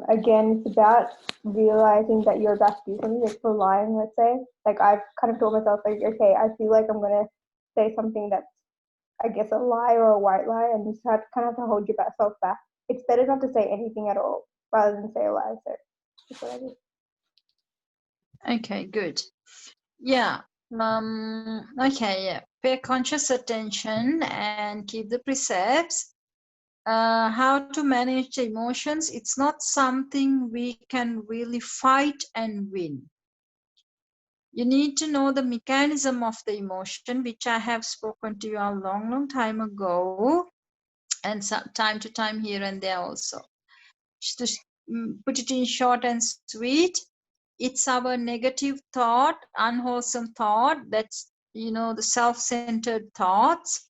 again, it's about realizing that you're about to do something, like for lying, let's say. Like I've kind of told myself, like, okay, I feel like I'm gonna say something that's, I guess, a lie or a white lie, and you just have kind of have to hold yourself back. It's better not to say anything at all rather than say a lie. So that's what I do. Okay, good. Yeah. Okay, yeah. Pay conscious attention and keep the precepts. How to manage the emotions? It's not something we can really fight and win. You need to know the mechanism of the emotion, which I have spoken to you a long, long time ago, and some time to time here and there also. Just to put it in short and sweet, it's our negative thought, unwholesome thought, that's, the self-centered thoughts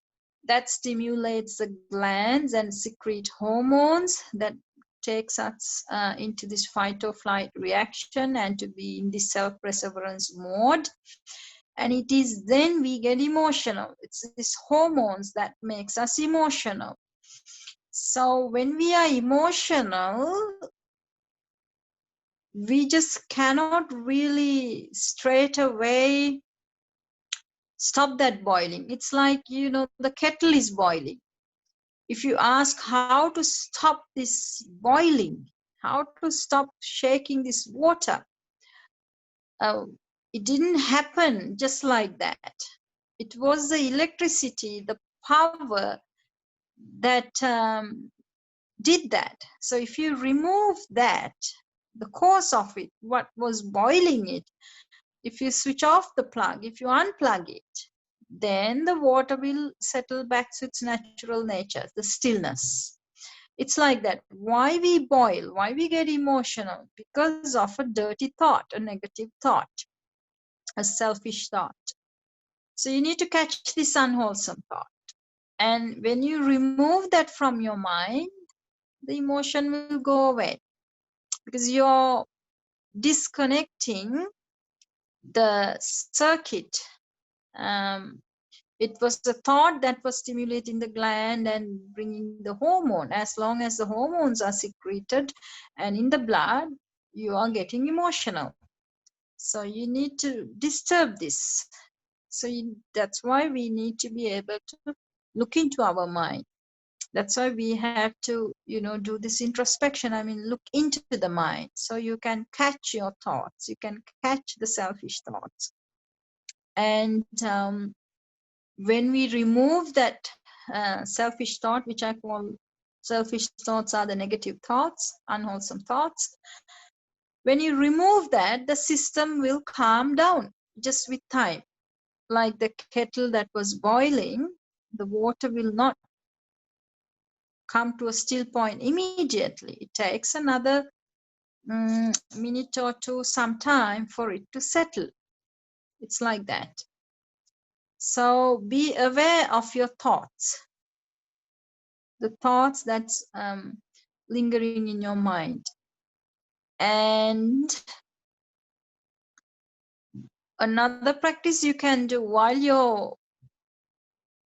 that stimulates the glands and secrete hormones that takes us into this fight or flight reaction and to be in this self-perseverance mode. And it is then we get emotional. It's these hormones that makes us emotional. So when we are emotional, we just cannot really straight away stop that boiling. It's like, the kettle is boiling. If you ask how to stop this boiling, how to stop shaking this water, it didn't happen just like that. It was the electricity, the power that did that. So if you remove that, the cause of it, what was boiling it, if you switch off the plug, if you unplug it, then the water will settle back to its natural nature, the stillness. It's like that. Why we boil, why we get emotional? Because of a dirty thought, a negative thought, a selfish thought. So you need to catch this unwholesome thought. And when you remove that from your mind, the emotion will go away, because you're disconnecting the circuit. It was the thought that was stimulating the gland and bringing the hormone. As long as the hormones are secreted and in the blood, you are getting emotional. So you need to disturb this. So that's why we need to be able to look into our mind. That's why we have to, do this introspection. I mean, look into the mind so you can catch your thoughts. You can catch the selfish thoughts. And when we remove that selfish thought, which I call selfish thoughts are the negative thoughts, unwholesome thoughts. When you remove that, the system will calm down just with time. Like the kettle that was boiling, the water will not come to a still point immediately. It takes another minute or two, some time for it to settle. It's like that. So be aware of your thoughts, the thoughts that's lingering in your mind. And another practice you can do while you're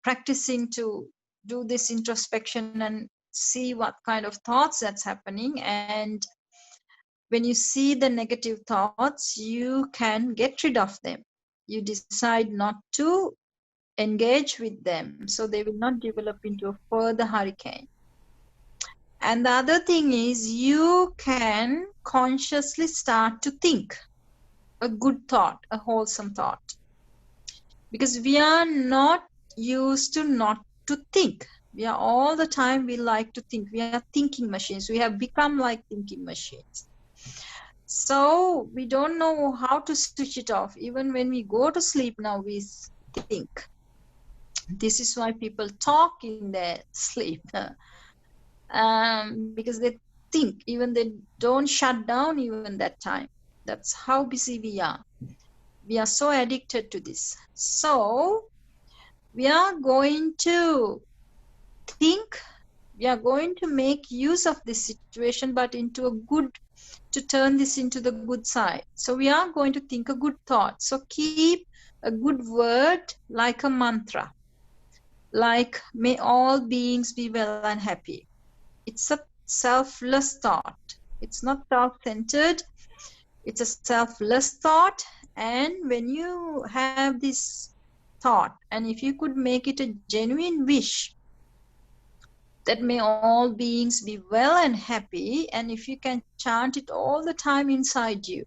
practicing to do this introspection and see what kind of thoughts that's happening. And when you see the negative thoughts, you can get rid of them. You decide not to engage with them, so they will not develop into a further hurricane. And the other thing is, you can consciously start to think a good thought, a wholesome thought, because we are not used to not to think. We are all the time, we like to think. We are thinking machines. We have become like thinking machines. So we don't know how to switch it off. Even when we go to sleep now, we think. This is why people talk in their sleep, because they think. Even they don't shut down even that time. That's how busy we are. We are so addicted to this. So we are going to think, we are going to make use of this situation, but into a good, to turn this into the good side. So we are going to think a good thought. So keep a good word like a mantra, like may all beings be well and happy. It's a selfless thought. It's not self-centered. It's a selfless thought. And when you have this thought, and if you could make it a genuine wish that may all beings be well and happy, and if you can chant it all the time inside you,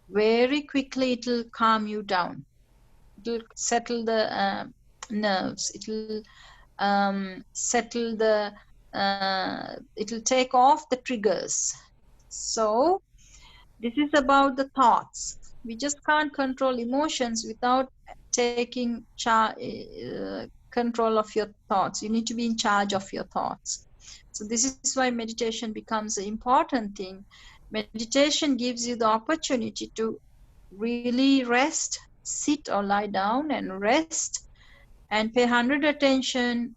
very quickly it will calm you down. It will settle the nerves. It will settle the, it will take off the triggers. So this is about the thoughts. We just can't control emotions without taking control of your thoughts. You need to be in charge of your thoughts. So this is why meditation becomes an important thing. Meditation gives you the opportunity to really rest, sit or lie down and rest, and pay 100 attention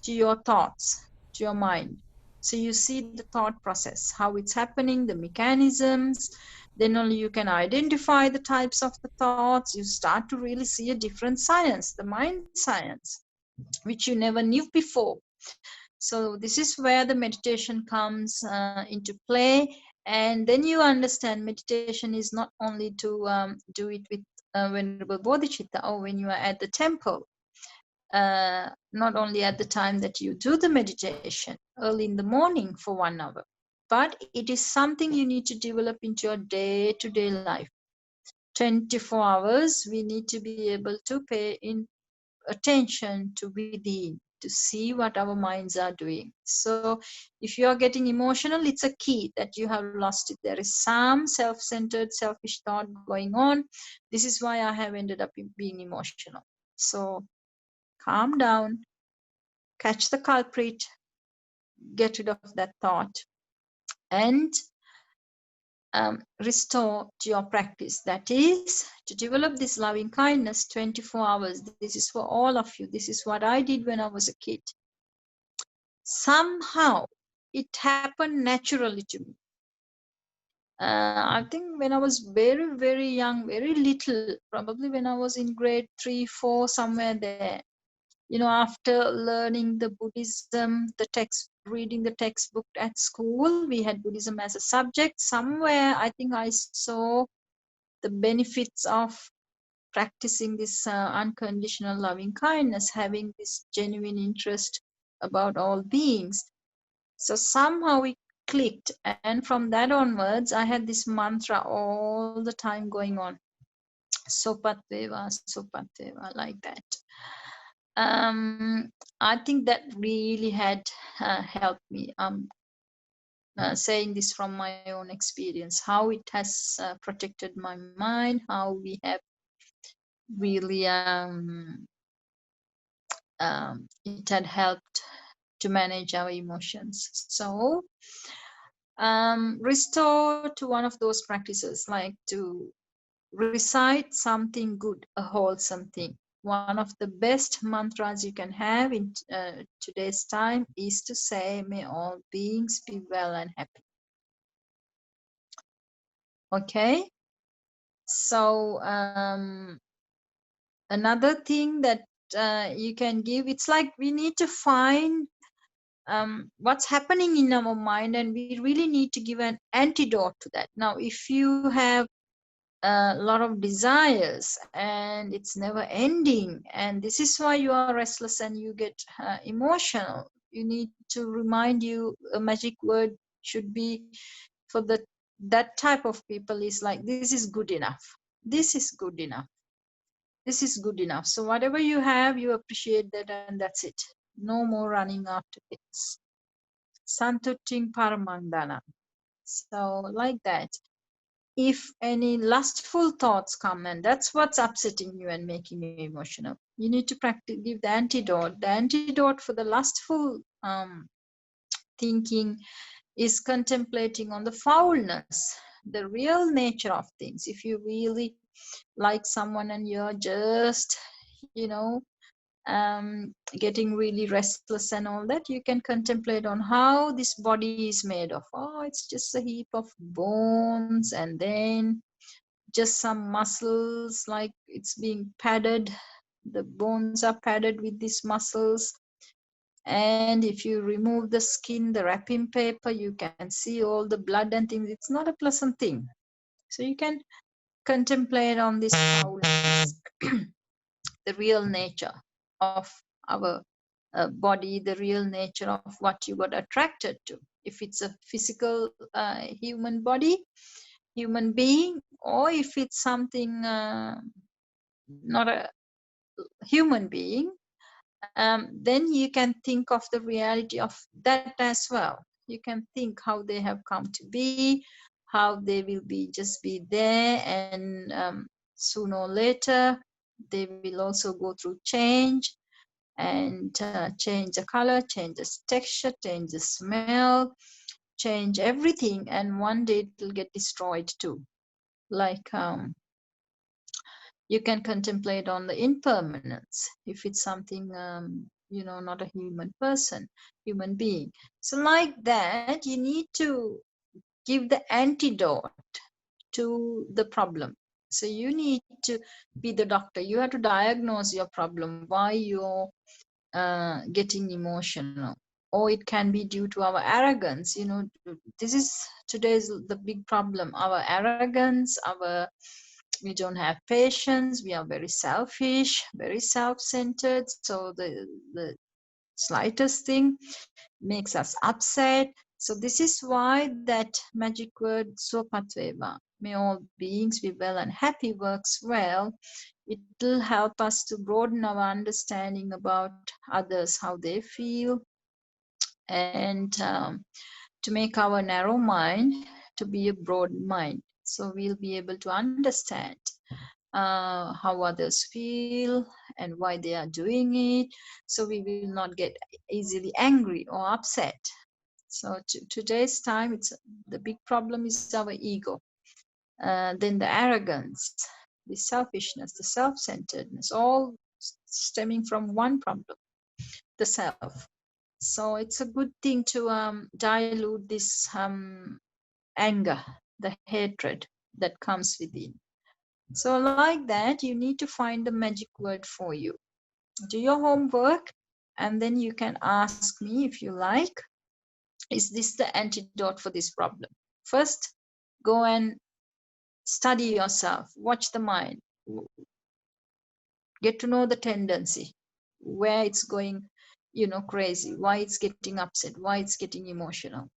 to your thoughts, to your mind. So you see the thought process, how it's happening, the mechanisms. Then only you can identify the types of the thoughts. You start to really see a different science, the mind science, which you never knew before. So this is where the meditation comes into play. And then you understand meditation is not only to do it with Venerable Bodhicitta or when you are at the temple. Not only at the time that you do the meditation, early in the morning for 1 hour, but it is something you need to develop into your day-to-day life. 24 hours, we need to be able to pay in attention to within, to see what our minds are doing. So if you are getting emotional, it's a key that you have lost it. There is some self-centered, selfish thought going on. This is why I have ended up being emotional. So calm down, catch the culprit, get rid of that thought, and restore to your practice. That is to develop this loving kindness 24 hours. This is for all of you. This is what I did when I was a kid. Somehow it happened naturally to me. I think when I was very, very young, very little, probably when I was in grade 3, 4, somewhere there, you know, after learning the Buddhism, the text, reading the textbook at school, we had Buddhism as a subject. Somewhere, I think I saw the benefits of practicing this unconditional loving kindness, having this genuine interest about all beings. So somehow it clicked. And from that onwards, I had this mantra all the time going on. Sopatveva, Sopatveva, like that. I think that really had helped me. Saying this from my own experience, how it has protected my mind, how we have really it had helped to manage our emotions. So restore to one of those practices, like to recite something good, a wholesome thing. One of the best mantras you can have in today's time is to say, may all beings be well and happy. Okay. So another thing that you can give, it's like we need to find what's happening in our mind, and we really need to give an antidote to that. Now, if you have a lot of desires, and it's never ending, and this is why you are restless and you get emotional. You need to remind you a magic word should be for that type of people is like, this is good enough, this is good enough, this is good enough. So whatever you have, you appreciate that, and that's it. No more running after things. Santutting paramandana. So like that, if any lustful thoughts come, and that's what's upsetting you and making you emotional, you need to practice, give the antidote. The antidote for the lustful thinking is contemplating on the foulness, the real nature of things. If you really like someone and you're just, getting really restless and all that, you can contemplate on how this body is made of. Oh, it's just a heap of bones, and then just some muscles, like it's being padded. The bones are padded with these muscles, and if you remove the skin, the wrapping paper, you can see all the blood and things. It's not a pleasant thing. So you can contemplate on this foulness, the real nature of our body, the real nature of what you got attracted to. If it's a physical human body, human being, or if it's something not a human being, then you can think of the reality of that as well. You can think how they have come to be, how they will be just be there, and sooner or later they will also go through change, and change the color, change the texture, change the smell, change everything, and one day it will get destroyed too. Like you can contemplate on the impermanence if it's something not a human person, human being. So like that, you need to give the antidote to the problem. So you need to be the doctor. You have to diagnose your problem, why you're getting emotional. Or it can be due to our arrogance. This is today's the big problem, our arrogance, our we don't have patience, we are very selfish, very self-centered. So the slightest thing makes us upset. So this is why that magic word Sopatveva, may all beings be well and happy, works well. It will help us to broaden our understanding about others, how they feel, and to make our narrow mind to be a broad mind. So we'll be able to understand how others feel and why they are doing it. So we will not get easily angry or upset. So today's time, it's the big problem is our ego, then the arrogance, the selfishness, the self-centeredness, all stemming from one problem, the self. So it's a good thing to dilute this anger, the hatred that comes within. So like that, you need to find the magic word for you. Do your homework, and then you can ask me if you like, is this the antidote for this problem? First, go and study yourself, watch the mind, get to know the tendency, where it's going, crazy, why it's getting upset, why it's getting emotional,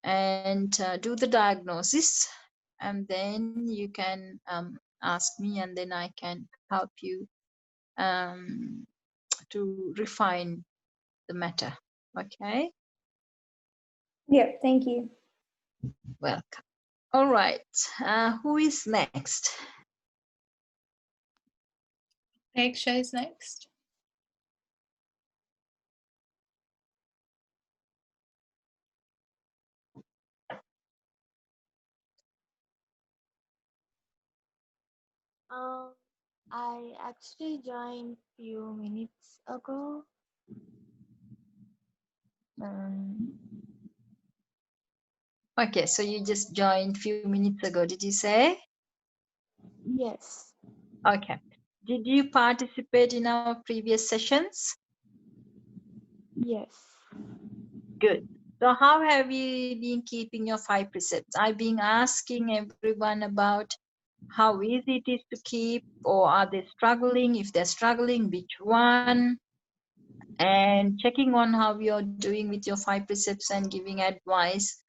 and do the diagnosis, and then you can ask me, and then I can help you to refine the matter. Okay, Yeah, thank you. welcome. All right, who is next? Akshay is next. I actually joined few minutes ago. Okay, so you just joined few minutes ago, did you say? Yes. Okay. Did you participate in our previous sessions? Yes. Good. So how have you been keeping your 5 precepts? I've been asking everyone about how easy it is to keep, or are they struggling? If they're struggling, which one? And checking on how you're doing with your 5 precepts and giving advice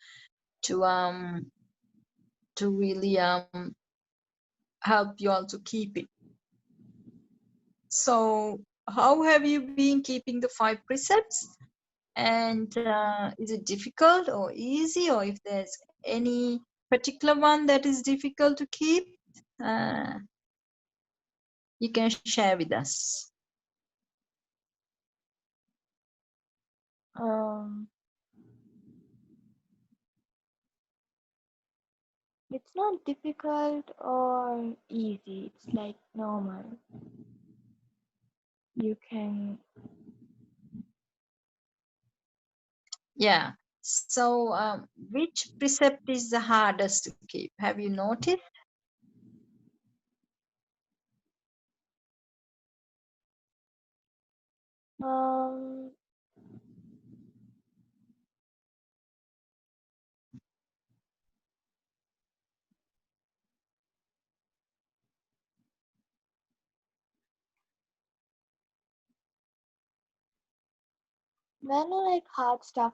to really help you all to keep it. So how have you been keeping the 5 precepts? And is it difficult or easy, or if there's any particular one that is difficult to keep, you can share with us. It's not difficult or easy. It's like normal. You can. Yeah. So which precept is the hardest to keep? Have you noticed? Um, there are no like hard stuff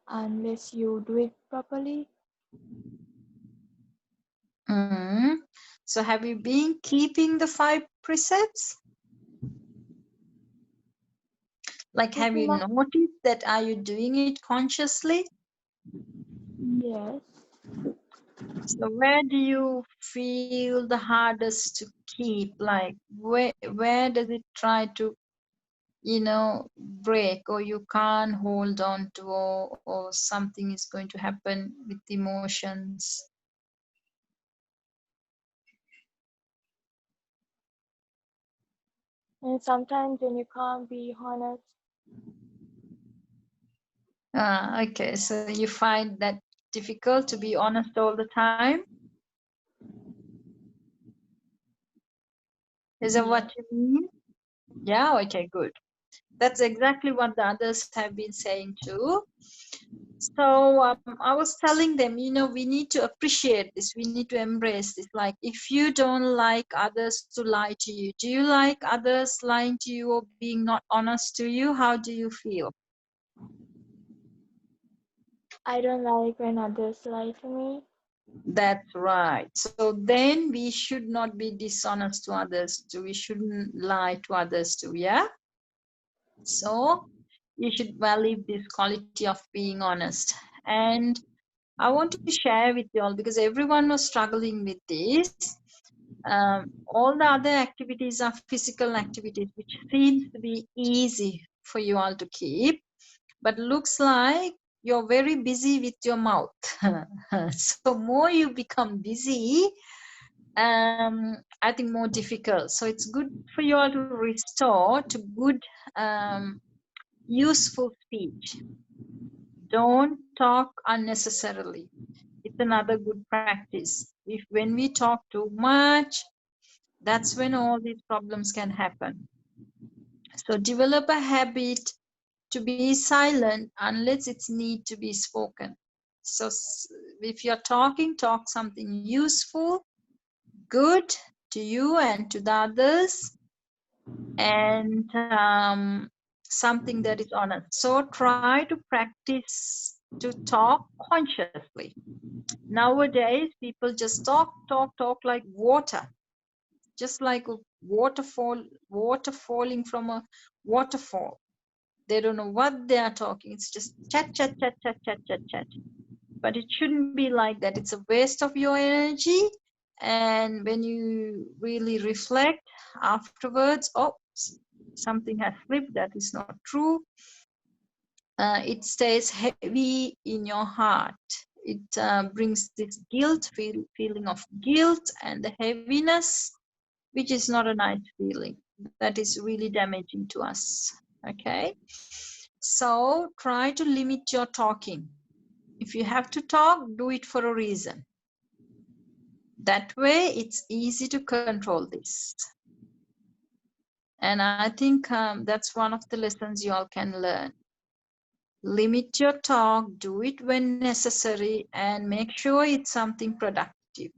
unless you do it properly. Mm. So have you been keeping the 5 precepts? Like, have Pretty you much, noticed that are you doing it consciously? yes. So where do you feel the hardest to keep? Like where does it try to, break, or you can't hold on to, or something is going to happen with emotions? And sometimes when you can't be honest, Okay, so you find that difficult to be honest all the time? Is that yeah. what you mean? Yeah, okay, good. That's exactly what the others have been saying too. So I was telling them, we need to appreciate this. We need to embrace this. Like, if you don't like others to lie to you, do you like others lying to you or being not honest to you? How do you feel? I don't like when others lie to me. That's right. So then we should not be dishonest to others too. We shouldn't lie to others too, yeah? So you should value this quality of being honest. And I want to share with you all, because everyone was struggling with this. All the other activities are physical activities, which seems to be easy for you all to keep, but looks like you're very busy with your mouth. So more you become busy, I think more difficult. So it's good for you all to restore to good, useful speech. Don't talk unnecessarily. It's another good practice. If when we talk too much, that's when all these problems can happen. So develop a habit to be silent unless it's need to be spoken. So if you're talking, talk something useful, good to you and to the others, and something that is honest. So try to practice to talk consciously. Nowadays, people just talk like water, just like a water falling from a waterfall. They don't know what they are talking. It's just chat, chat, chat, chat, chat, chat, chat. But it shouldn't be like that. It's a waste of your energy. And when you really reflect afterwards, oh, something has slipped, that is not true. It stays heavy in your heart. It brings this feeling of guilt and the heaviness, which is not a nice feeling. That is really damaging to us. Okay, so try to limit your talking. If you have to talk, do it for a reason. That way it's easy to control this. And I think that's one of the lessons you all can learn. Limit your talk, do it when necessary, and make sure it's something productive.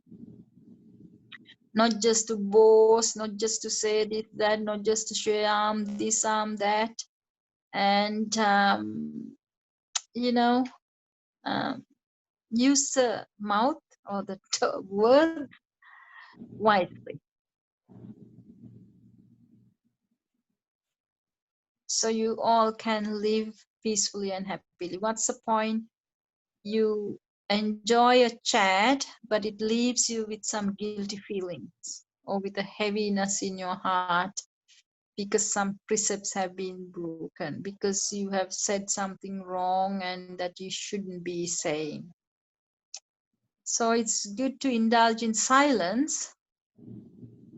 not just to boast, not just to say this, that, not just to share this, that, and you know, um, use the mouth or the word wisely. So you all can live peacefully and happily. What's the point? You enjoy a chat, but it leaves you with some guilty feelings or with a heaviness in your heart because some precepts have been broken, because you have said something wrong and that you shouldn't be saying. So it's good to indulge in silence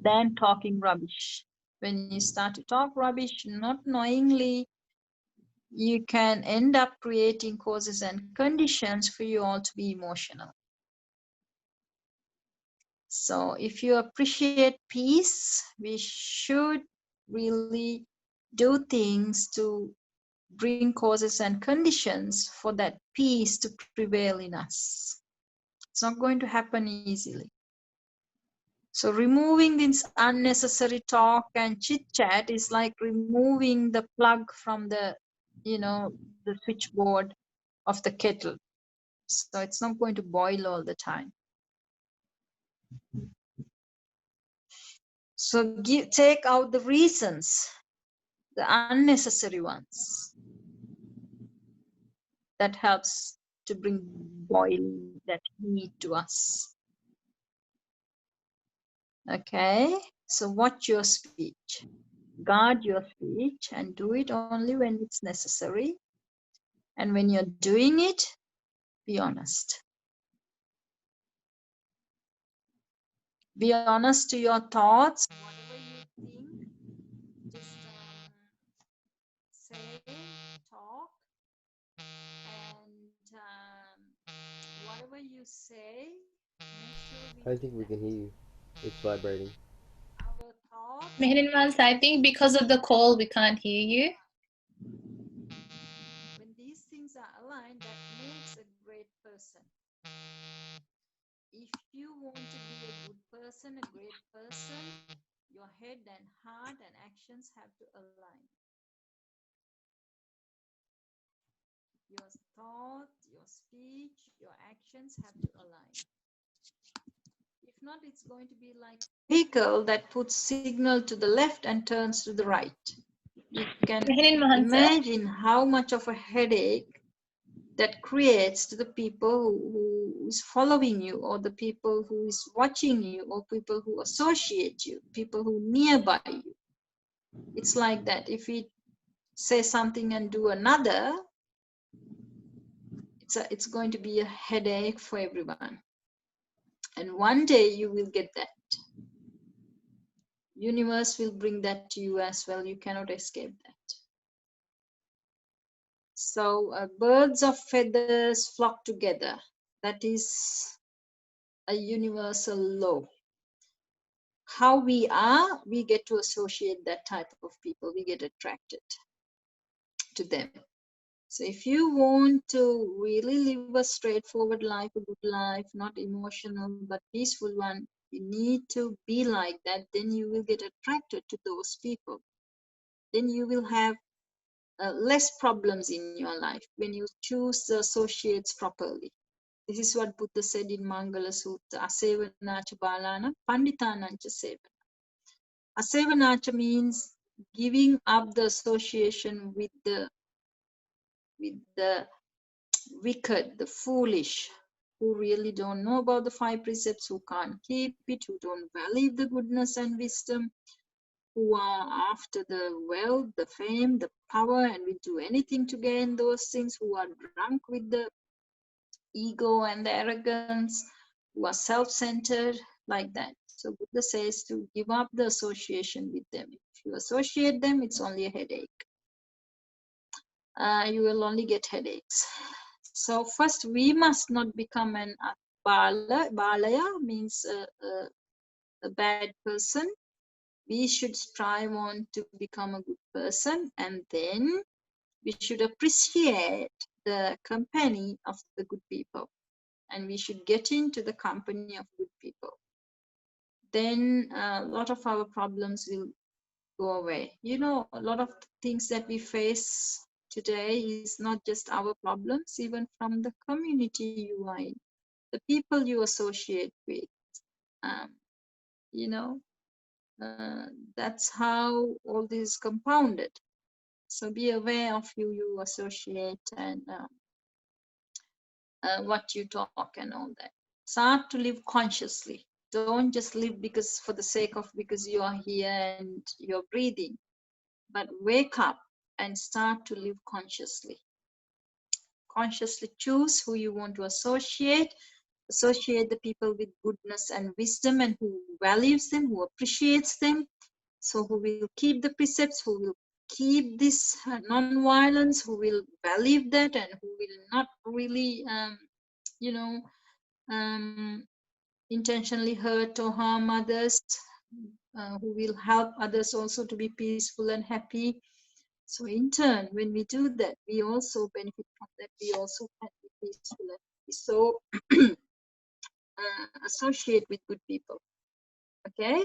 than talking rubbish. When you start to talk rubbish, not knowingly, you can end up creating causes and conditions for you all to be emotional. So if you appreciate peace, we should really do things to bring causes and conditions for that peace to prevail in us. It's not going to happen easily. So removing this unnecessary talk and chit chat is like removing the plug from the, the switchboard of the kettle. So it's not going to boil all the time. So take out the reasons, the unnecessary ones. That helps to bring boil, that heat to us. Okay, so watch your speech. Guard your speech and do it only when it's necessary. And when you're doing it, be honest. Be honest to your thoughts. Whatever you think, just say, talk, and whatever you say, make sure we I don't think we can hear you. It's vibrating. our thoughts. Meherman, I think because of the call, we can't hear you. When these things are aligned, that makes a great person. If you want to be a good person, a great person, your head and heart and actions have to align. Your thoughts, your speech, your actions have to align. If not, it's going to be like a vehicle that puts signal to the left and turns to the right. You can imagine how much of a headache that creates to the people who is following you, or the people who is watching you, or people who associate you, people who nearby you. It's like that. If we say something and do another, it's going to be a headache for everyone. And one day you will get that. Universe will bring that to you as well. You cannot escape that. So birds of feathers flock together. That is a universal law. How we are, we get to associate that type of people. We get attracted to them. So if you want to really live a straightforward life, a good life, not emotional but peaceful one, you need to be like that. Then you will get attracted to those people. Then you will have less problems in your life when you choose the associates properly. This is what Buddha said in Mangala Sutta, Asevanacha balana panditanancha sevana. Asevanacha means giving up the association with the wicked, the foolish, who really don't know about the 5 precepts, who can't keep it, who don't value the goodness and wisdom, who are after the wealth, the fame, the power, and will do anything to gain those things, who are drunk with the ego and the arrogance, who are self-centered, like that. So Buddha says to give up the association with them. If you associate them, it's only a headache. You will only get headaches. So first, we must not become an balaya means a bad person. We should strive on to become a good person, and then we should appreciate the company of the good people, and we should get into the company of good people. then a lot of our problems will go away. You know, a lot of things that we face today is not just our problems, even from the community you are in, the people you associate with. Um, you know, that's how all this is compounded. So be aware of who you associate and what you talk and all that. Start to live consciously. Don't just live because for the sake of because you are here and you're breathing, but wake up and start to live consciously. Consciously choose who you want to associate. Associate the people with goodness and wisdom and who values them, who appreciates them. So who will keep the precepts, who will keep this non-violence, who will value that and who will not really, you know, intentionally hurt or harm others, who will help others also to be peaceful and happy. So in turn, when we do that, we also benefit from that. We also can be peaceful and happy. So associate with good people. Okay.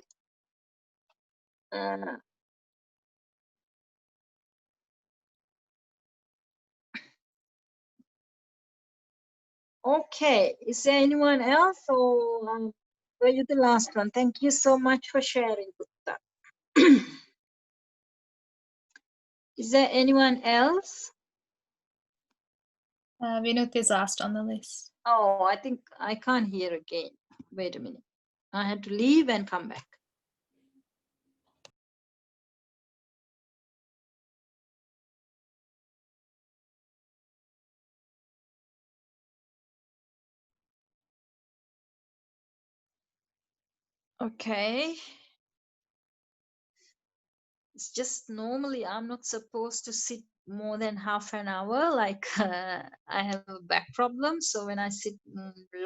Okay. Is there anyone else, or were you the last one? Thank you so much for sharing, Gupta. Is there anyone else? Vinut is last on the list. Oh, I think I can't hear again. Wait a minute. I had to leave and come back. Okay. It's just normally I'm not supposed to sit more than half an hour. Like I have a back problem. So when I sit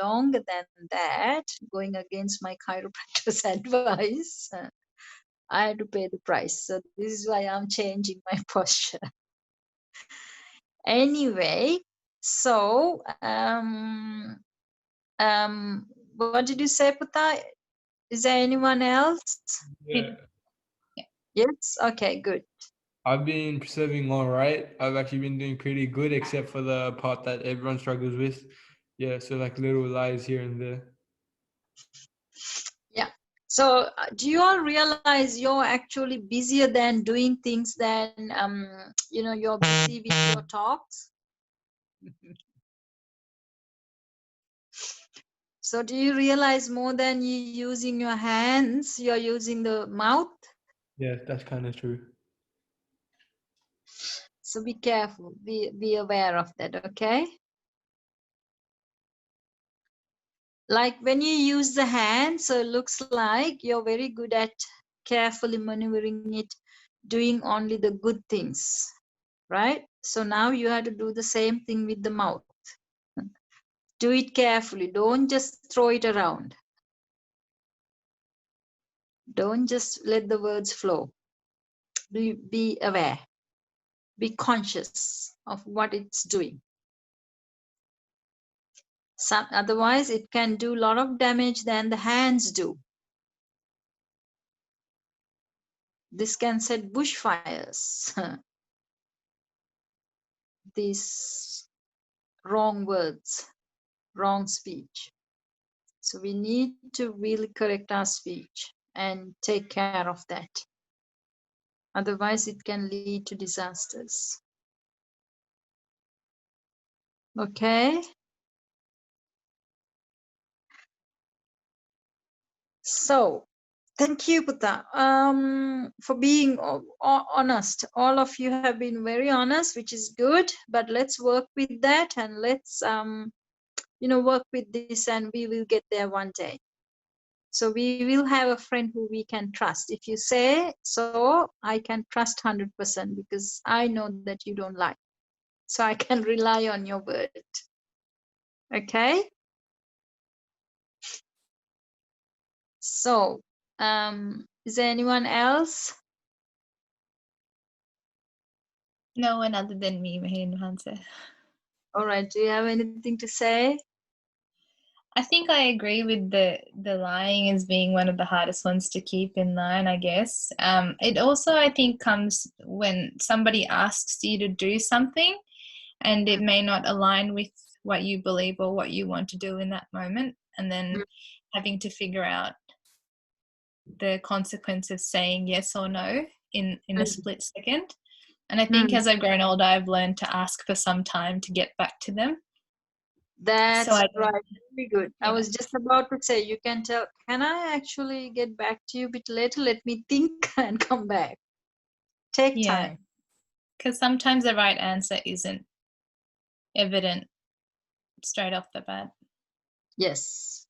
longer than that, going against my chiropractor's advice, I had to pay the price. So this is why I'm changing my posture. Anyway, so what did you say, Puta? Is there anyone else? Yeah. Yes? Okay, good. I've been preserving all right. I've actually been doing pretty good, except for the part that everyone struggles with. Yeah, so like little lies here and there. Yeah. So do you all realize you're actually busier than doing things than, you know, you're busy with your talks? So do you realize more than you using your hands, you're using the mouth? Yeah, that's kind of true. So be careful, be aware of that, okay? Like when you use the hand, so it looks like you're very good at carefully maneuvering it, doing only the good things, right? So now you have to do the same thing with the mouth. Do it carefully. Don't just throw it around. Don't just let the words flow. Be aware. Be conscious of what it's doing. Otherwise, it can do a lot of damage than the hands do. This can set bushfires. These wrong words, wrong speech. So we need to really correct our speech and take care of that. Otherwise, it can lead to disasters. Okay. So, thank you, Puta, for being honest. All of you have been very honest, which is good. But let's work with that, and let's, you know, work with this, and we will get there one day. So we will have a friend who we can trust. If you say so, I can trust 100% because I know that you don't lie. So I can rely on your word. Okay. So, is there anyone else? No one other than me, Mahin Hansa. All right. Do you have anything to say? I think I agree with the lying as being one of the hardest ones to keep in line, I guess. It also, I think, comes when somebody asks you to do something and it may not align with what you believe or what you want to do in that moment, and then having to figure out the consequence of saying yes or no in a split second. And I think as I've grown older, I've learned to ask for some time to get back to them. That's I right. Very good. I yeah. was just about to say, you can tell, can I actually get back to you a bit later? Let me think and come back. Take Yeah, time. because sometimes the right answer isn't evident straight off the bat. Yes.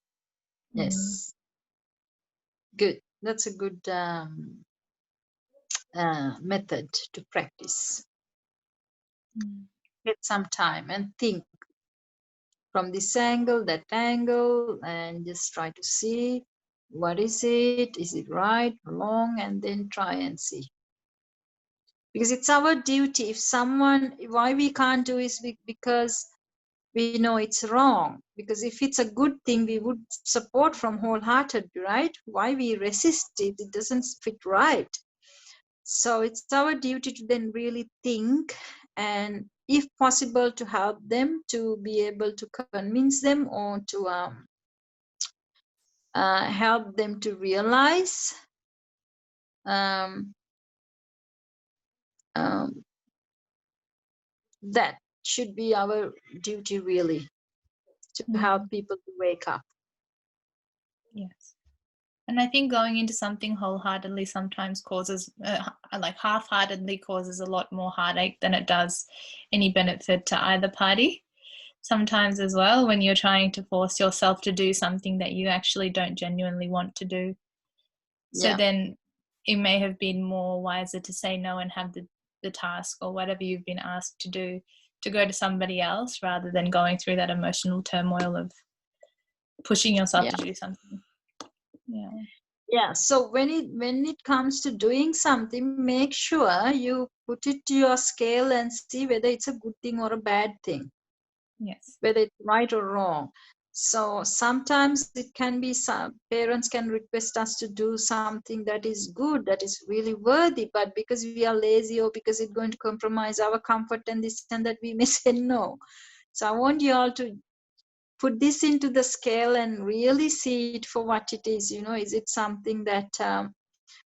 Yes. Good. That's a good method to practice. Get some time and think from this angle, that angle, and just try to see what is it? Is it right or wrong? And then try and see. Because it's our duty. If someone, why we can't do is because we know it's wrong. Because if it's a good thing, we would support from wholeheartedly, right? Why we resist it? It doesn't fit right. So it's our duty to then really think, and if possible to help them, to be able to convince them, or to help them to realize that should be our duty, really, to help people to wake up. Yes. And I think going into something wholeheartedly sometimes causes, like half-heartedly causes a lot more heartache than it does any benefit to either party. Sometimes as well, when you're trying to force yourself to do something that you actually don't genuinely want to do. So then it may have been more wiser to say no and have the task or whatever you've been asked to do to go to somebody else, rather than going through that emotional turmoil of pushing yourself to do something. Yeah, so when it comes to doing something, make sure you put it to your scale and see whether it's a good thing or a bad thing. Yes. Whether it's right or wrong. So sometimes it can be, some parents can request us to do something that is good, that is really worthy, but because we are lazy or because it's going to compromise our comfort and this and that, we may say no. So I want you all to put this into the scale and really see it for what it is. You know, is it something that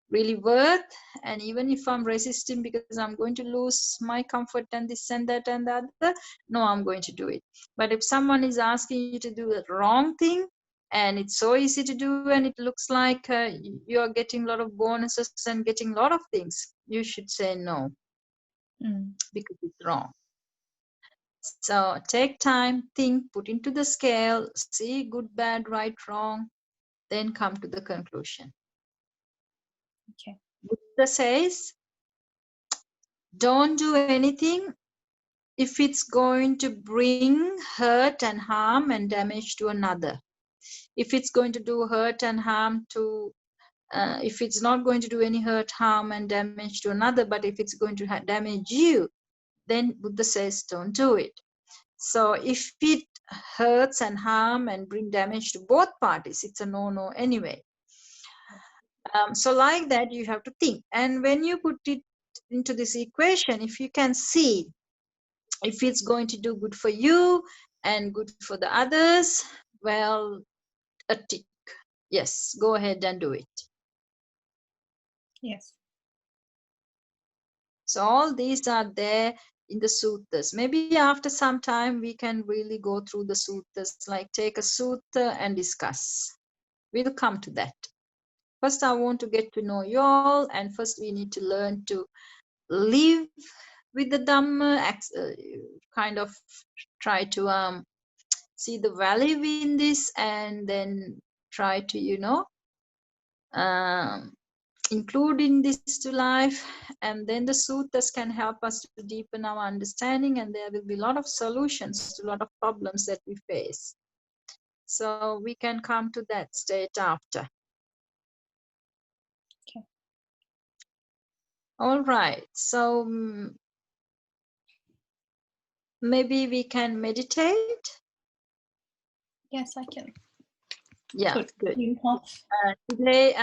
really worth? And even if I'm resisting because I'm going to lose my comfort and this and that and the other, no, I'm going to do it. But if someone is asking you to do the wrong thing and it's so easy to do and it looks like you're getting a lot of bonuses and getting a lot of things, you should say no, because it's wrong. So take time, think, put into the scale, see good, bad, right, wrong, then come to the conclusion. Okay. Buddha says, don't do anything if it's going to bring hurt and harm and damage to another. If it's going to do hurt and harm to, if it's not going to do any hurt, harm and damage to another, but if it's going to damage you, then Buddha says don't do it. So if it hurts and harm and bring damage to both parties, it's a no-no anyway. So like that, you have to think. And when you put it into this equation, if you can see if it's going to do good for you and good for the others, well, a tick. Yes, go ahead and do it. Yes. So all these are there in the suttas. Maybe after some time we can really go through the suttas, like take a sutta and discuss. We'll come to that. First, I want to get to know you all, and first we need to learn to live with the Dhamma, kind of try to see the value in this, and then try to, you know, including this to life. And then the suttas can help us to deepen our understanding, and there will be a lot of solutions to a lot of problems that we face. So we can come to that state after. Okay. All right, so maybe we can meditate. Yes, I can. Yeah, Put good. you off. Today,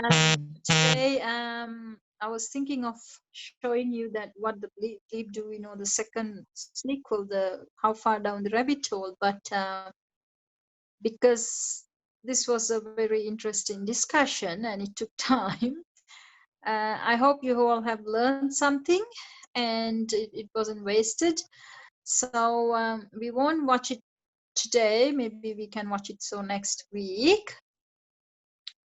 I was thinking of showing you that what the bleep do, you know, the second sequel, the how far down the rabbit hole, but because this was a very interesting discussion and it took time, I hope you all have learned something and it wasn't wasted. So we won't watch it today. Maybe we can watch it so next week.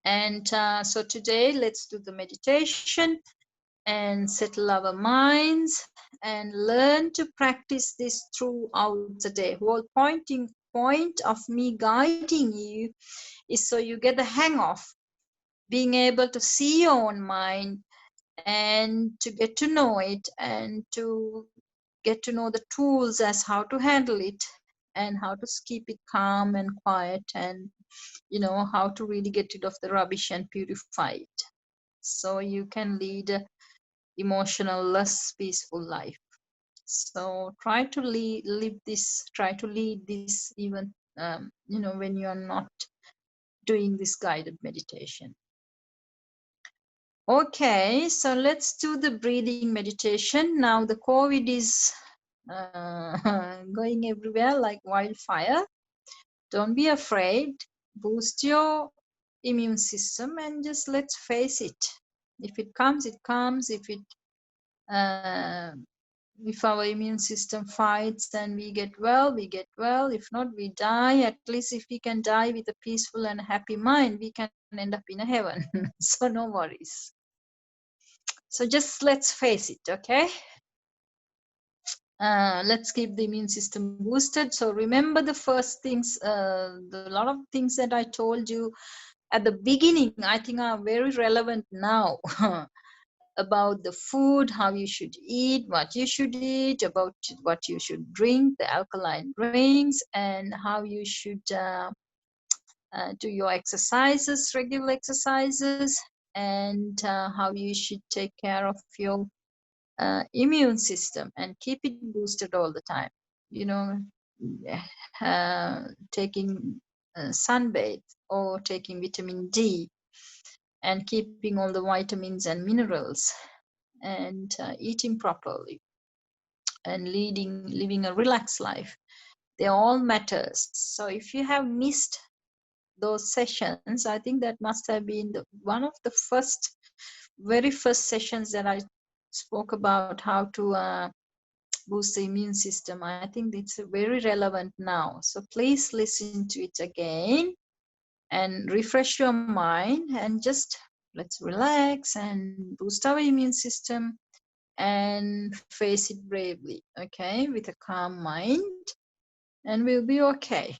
And so today, let's do the meditation and settle our minds and learn to practice this throughout the day. Whole point of me guiding you is so you get the hang of being able to see your own mind and to get to know it and to get to know the tools as how to handle it and how to keep it calm and quiet and you know how to really get rid of the rubbish and purify it so you can lead a emotional less peaceful life. So try to try to lead this even you know when you are not doing this guided meditation. Okay, so let's do the breathing meditation. Now the COVID is going everywhere like wildfire. Don't be afraid. Boost your immune system and just let's face it. If it comes, it comes. If our immune system fights and we get well, we get well. If not, we die. At least if we can die with a peaceful and happy mind, we can end up in a heaven. So no worries. So just let's face it, okay? Let's keep the immune system boosted. So remember the first things, the lot of things that I told you at the beginning, I think are very relevant now. About the food, how you should eat, what you should eat, about what you should drink, the alkaline drinks, and how you should do your exercises, regular exercises, and how you should take care of your immune system and keep it boosted all the time. You know, taking sunbathe or taking vitamin D and keeping all the vitamins and minerals and eating properly and living a relaxed life. They all matters. So if you have missed those sessions, I think that must have been one of the very first sessions that I spoke about how to boost the immune system. I think it's very relevant now. So please listen to it again and refresh your mind and just let's relax and boost our immune system and face it bravely, okay, with a calm mind, and we'll be okay.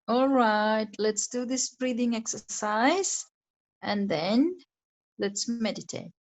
All right, let's do this breathing exercise and then let's meditate.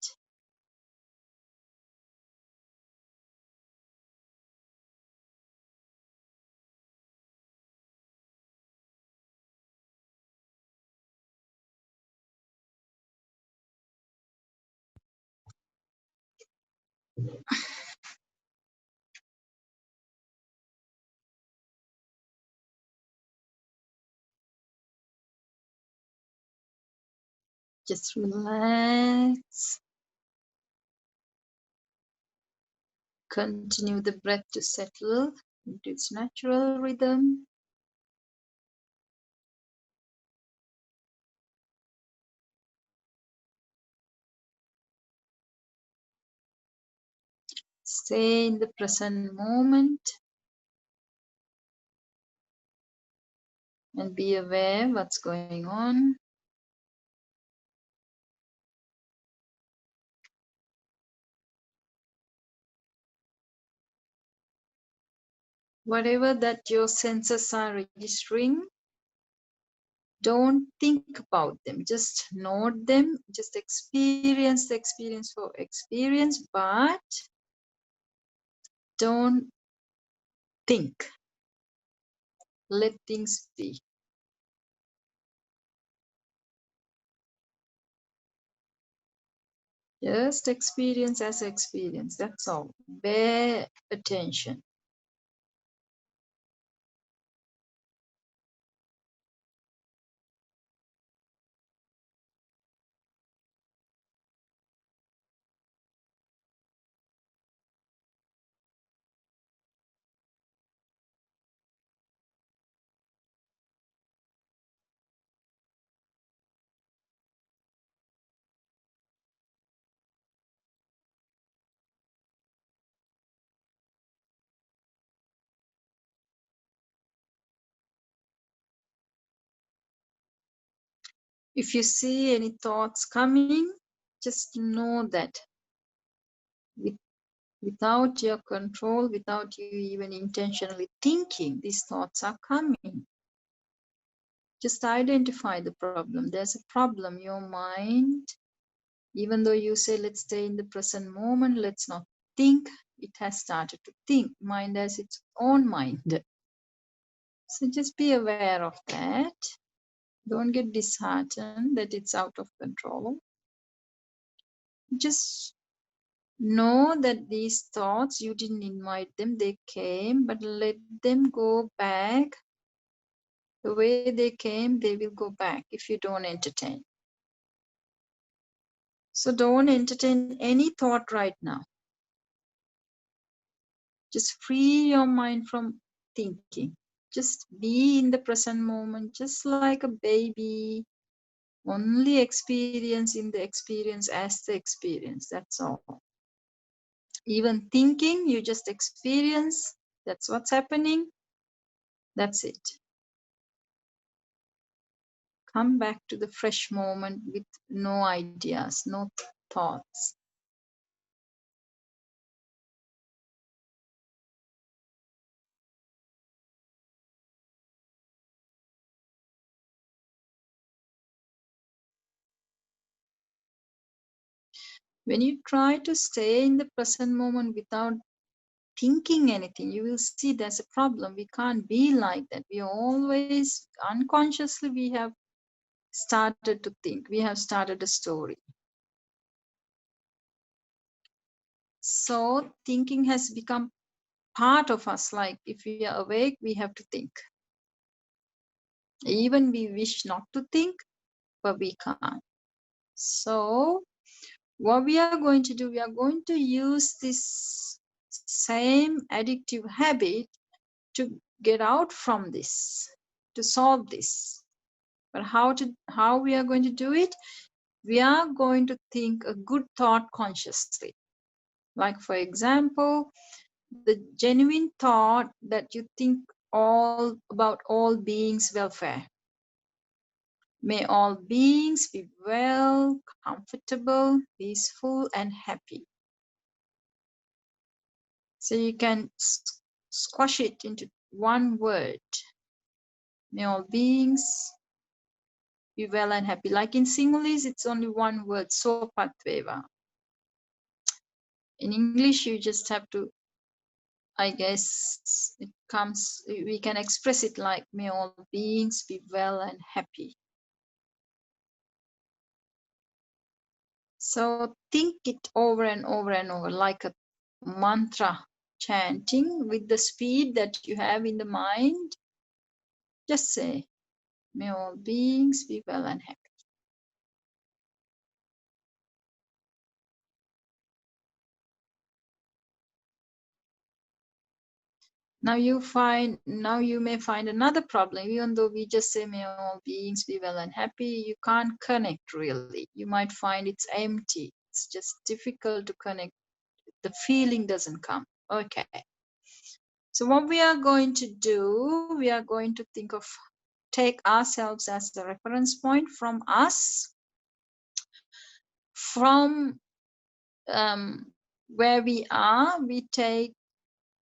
Just relax. Continue the breath to settle into its natural rhythm. Stay in the present moment and be aware what's going on. Whatever that your senses are registering, don't think about them, just note them, just experience the experience for experience, but don't think. Let things be. Just experience as experience, that's all. Bear attention. If you see any thoughts coming, just know that without your control, without you even intentionally thinking, these thoughts are coming. Just identify the problem. There's a problem. Your mind, even though you say, let's stay in the present moment, let's not think, it has started to think. Mind has its own mind. So just be aware of that. Don't get disheartened that it's out of control. Just know that these thoughts, you didn't invite them, they came, but let them go back. The way they came, they will go back if you don't entertain. So don't entertain any thought right now. Just free your mind from thinking. Just be in the present moment, just like a baby. Only experiencing the experience as the experience. That's all. Even thinking, you just experience. That's what's happening. That's it. Come back to the fresh moment with no ideas, no thoughts. When you try to stay in the present moment without thinking anything, you will see there's a problem. We can't be like that. We always, unconsciously, we have started to think. We have started a story. So thinking has become part of us. Like if we are awake, we have to think. Even we wish not to think, but we can't. So what we are going to do, we are going to use this same addictive habit to get out from this, to solve this. But how we are going to do it? We are going to think a good thought consciously. Like for example, the genuine thought that you think all about all beings' welfare. May all beings be well, comfortable, peaceful, and happy. So you can squash it into one word. May all beings be well and happy. Like in Sinhalese, it's only one word, sopatveva. In English, you just have to, I guess, we can express it like, may all beings be well and happy. So think it over and over and over like a mantra chanting with the speed that you have in the mind. Just say, may all beings be well and happy. Now you may find another problem. Even though we just say may all beings be well and happy, you can't connect really. You might find it's empty. It's just difficult to connect. The feeling doesn't come. Okay. So what we are going to do, we are going to take ourselves as the reference point from us, from where we are, we take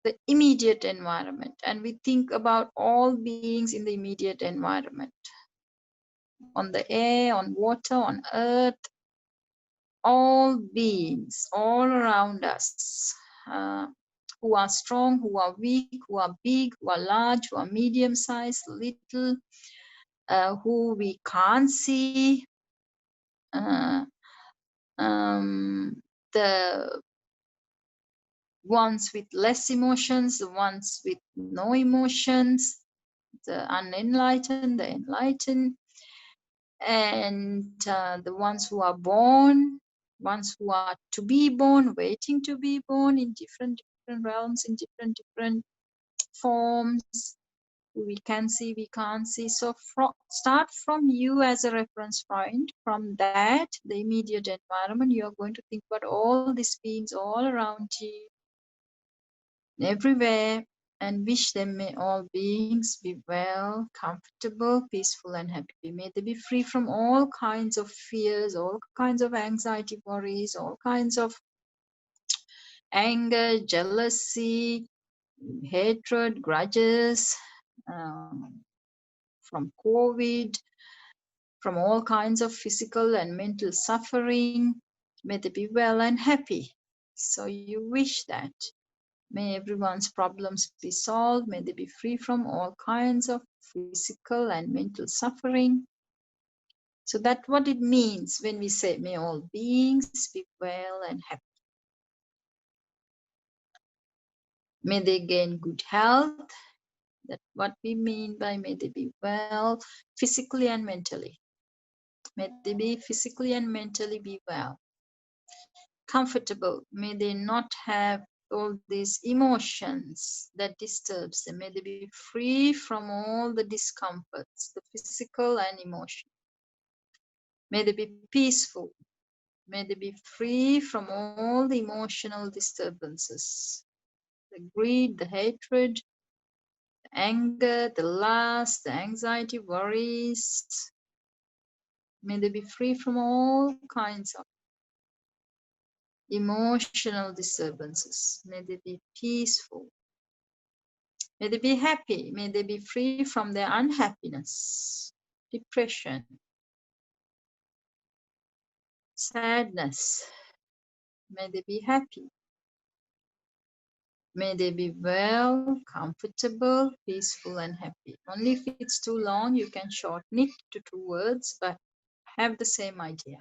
the immediate environment and we think about all beings in the immediate environment, on the air, on water, on earth, all beings all around us, who are strong, who are weak, who are big, who are large, who are medium sized, little, who we can't see, the ones with less emotions, the ones with no emotions, the unenlightened, the enlightened, and the ones who are born, ones who are to be born, waiting to be born in different realms, in different forms. We can see, we can't see. So start from you as a reference point. From that, the immediate environment, you are going to think about all these beings all around you, everywhere. and wish them may all beings be well, comfortable, peaceful, and happy. May they be free from all kinds of fears, all kinds of anxiety, worries, all kinds of anger, jealousy, hatred, grudges, from COVID, from all kinds of physical and mental suffering. May they be well and happy. So you wish that. May everyone's problems be solved. May they be free from all kinds of physical and mental suffering. So that's what it means when we say, may all beings be well and happy. May they gain good health. That's what we mean by may they be well physically and mentally. May they be physically and mentally be well. Comfortable. May they not have all these emotions that disturbs them. May they be free from all the discomforts, the physical and emotional. May they be peaceful. May they be free from all the emotional disturbances, the greed, the hatred, the anger, the lust, the anxiety, worries. May they be free from all kinds of emotional disturbances. May they be peaceful. May they be happy. May they be free from their unhappiness, depression, sadness. May they be happy. May they be well, comfortable, peaceful, and happy. Only if it's too long, you can shorten it to 2 words, but have the same idea.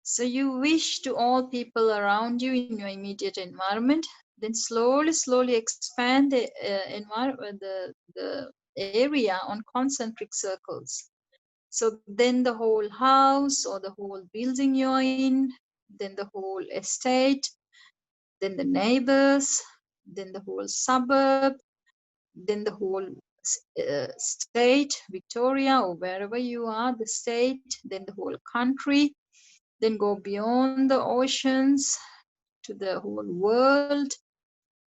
So you wish to all people around you in your immediate environment, then slowly expand the area on concentric circles. So then the whole house or the whole building you're in, then the whole estate, then the neighbors, then the whole suburb, then the whole state, Victoria, or wherever you are, the state, then the whole country, then go beyond the oceans to the whole world,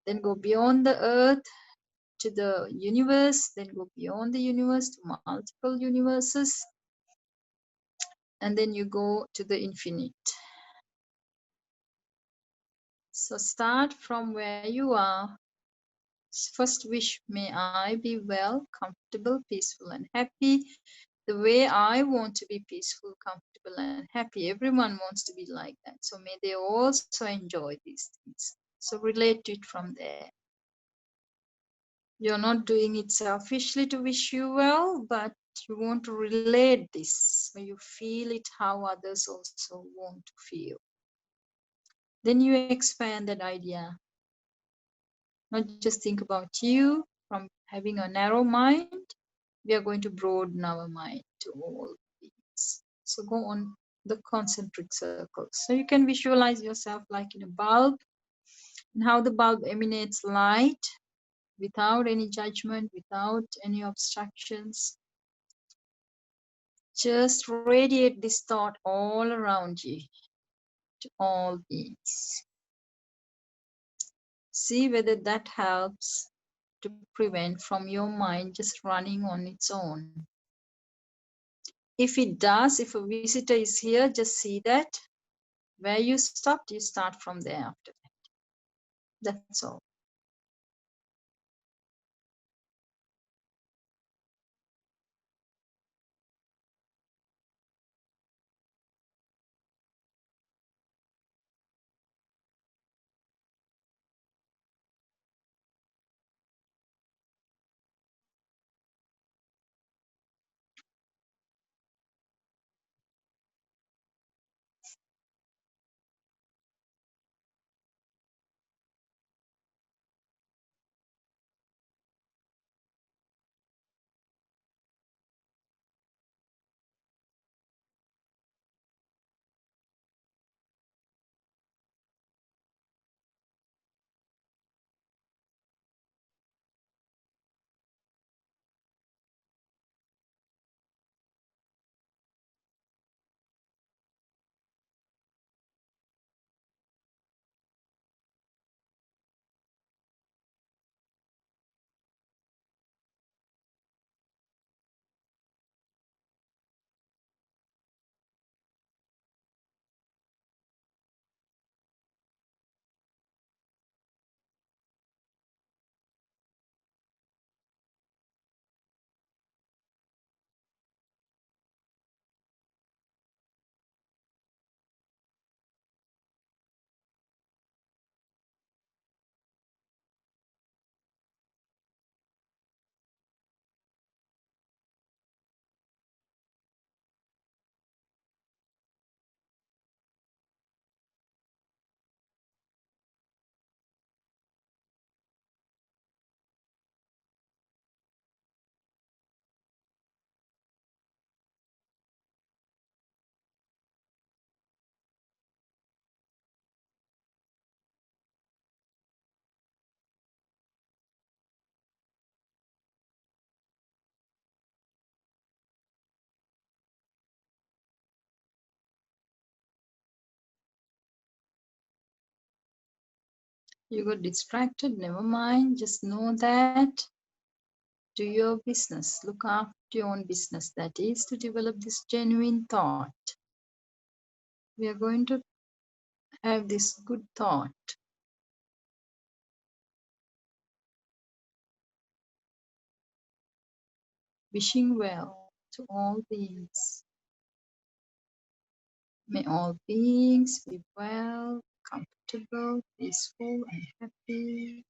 then go beyond the earth to the universe, then go beyond the universe to multiple universes, and then you go to the infinite. So start from where you are. First wish, may I be well, comfortable, peaceful, and happy. The way I want to be peaceful, comfortable, and happy. Everyone wants to be like that. So may they also enjoy these things. So relate to it from there. You're not doing it selfishly to wish you well, but you want to relate this so you feel it how others also want to feel. Then you expand that idea. Not just think about you. From having a narrow mind, we are going to broaden our mind to all things. So go on the concentric circles. So you can visualize yourself like in a bulb, and how the bulb emanates light without any judgment, without any obstructions. Just radiate this thought all around you to all beings. See whether that helps to prevent from your mind just running on its own. If it does, if a visitor is here, just see that where you stopped, you start from there after that. That's all. You got distracted, never mind. Just know that. Do your business. Look after your own business. That is to develop this genuine thought. We are going to have this good thought. Wishing well to all beings. May all beings be well, comfortable, peaceful, and happy.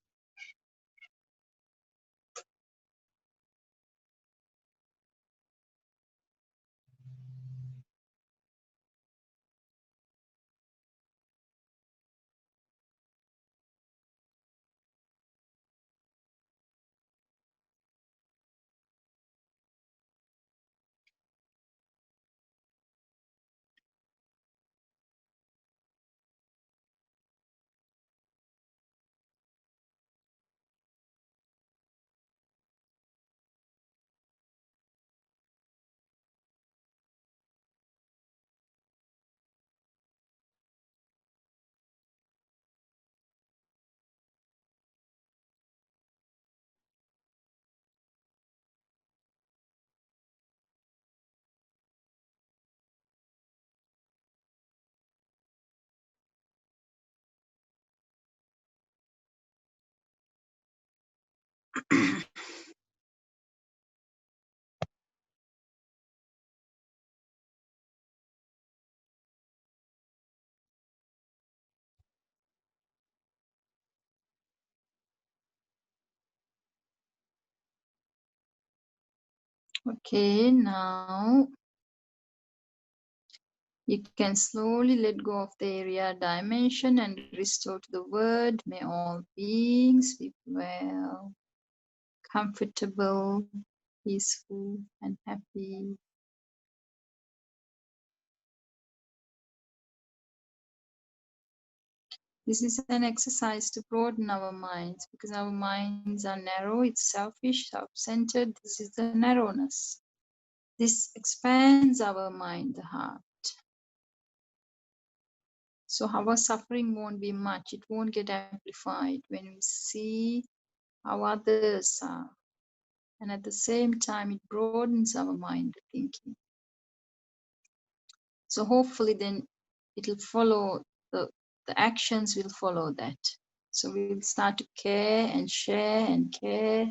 Okay, now you can slowly let go of the area dimension and restore to the word. May all beings be well, comfortable, peaceful, and happy. This is an exercise to broaden our minds because our minds are narrow, it's selfish, self-centered. This is the narrowness. This expands our mind, the heart. So our suffering won't be much. It won't get amplified when we see how others are. And at the same time, it broadens our mind thinking. So hopefully then it'll follow, the actions will follow that. So we'll start to care and share and care.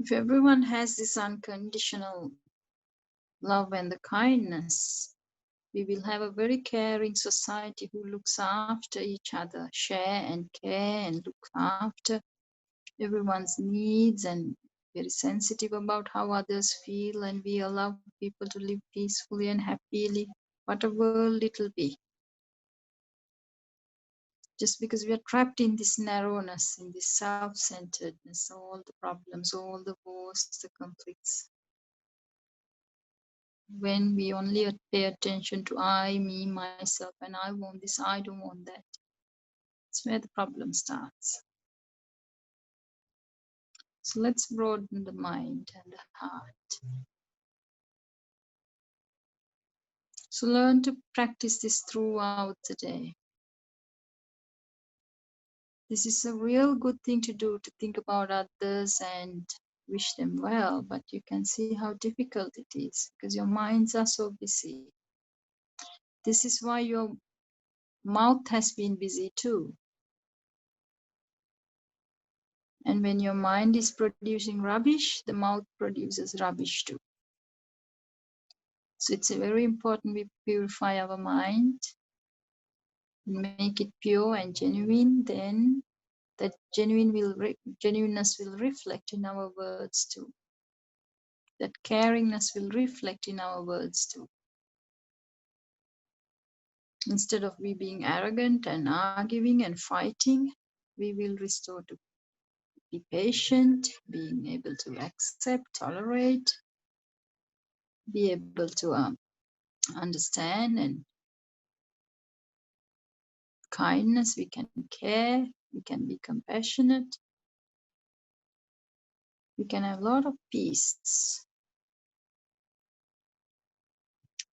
If everyone has this unconditional love and the kindness, we will have a very caring society who looks after each other, share and care and look after everyone's needs and very sensitive about how others feel, and we allow people to live peacefully and happily. What a world it'll be. Just because we are trapped in this narrowness, in this self-centeredness, all the problems, all the wars, the conflicts. When we only pay attention to I, me, myself, and I want this, I don't want that. It's where the problem starts. So let's broaden the mind and the heart. So learn to practice this throughout the day. This is a real good thing to do, to think about others and wish them well, but you can see how difficult it is because your minds are so busy. This is why your mouth has been busy too. And when your mind is producing rubbish, the mouth produces rubbish too. So it's very important we purify our mind, make it pure and genuine, then that genuineness will reflect in our words too. That caringness will reflect in our words too. Instead of we being arrogant and arguing and fighting, we will restore to be patient, being able to accept, tolerate, be able to understand, and kindness, we can care, we can be compassionate, we can have a lot of peace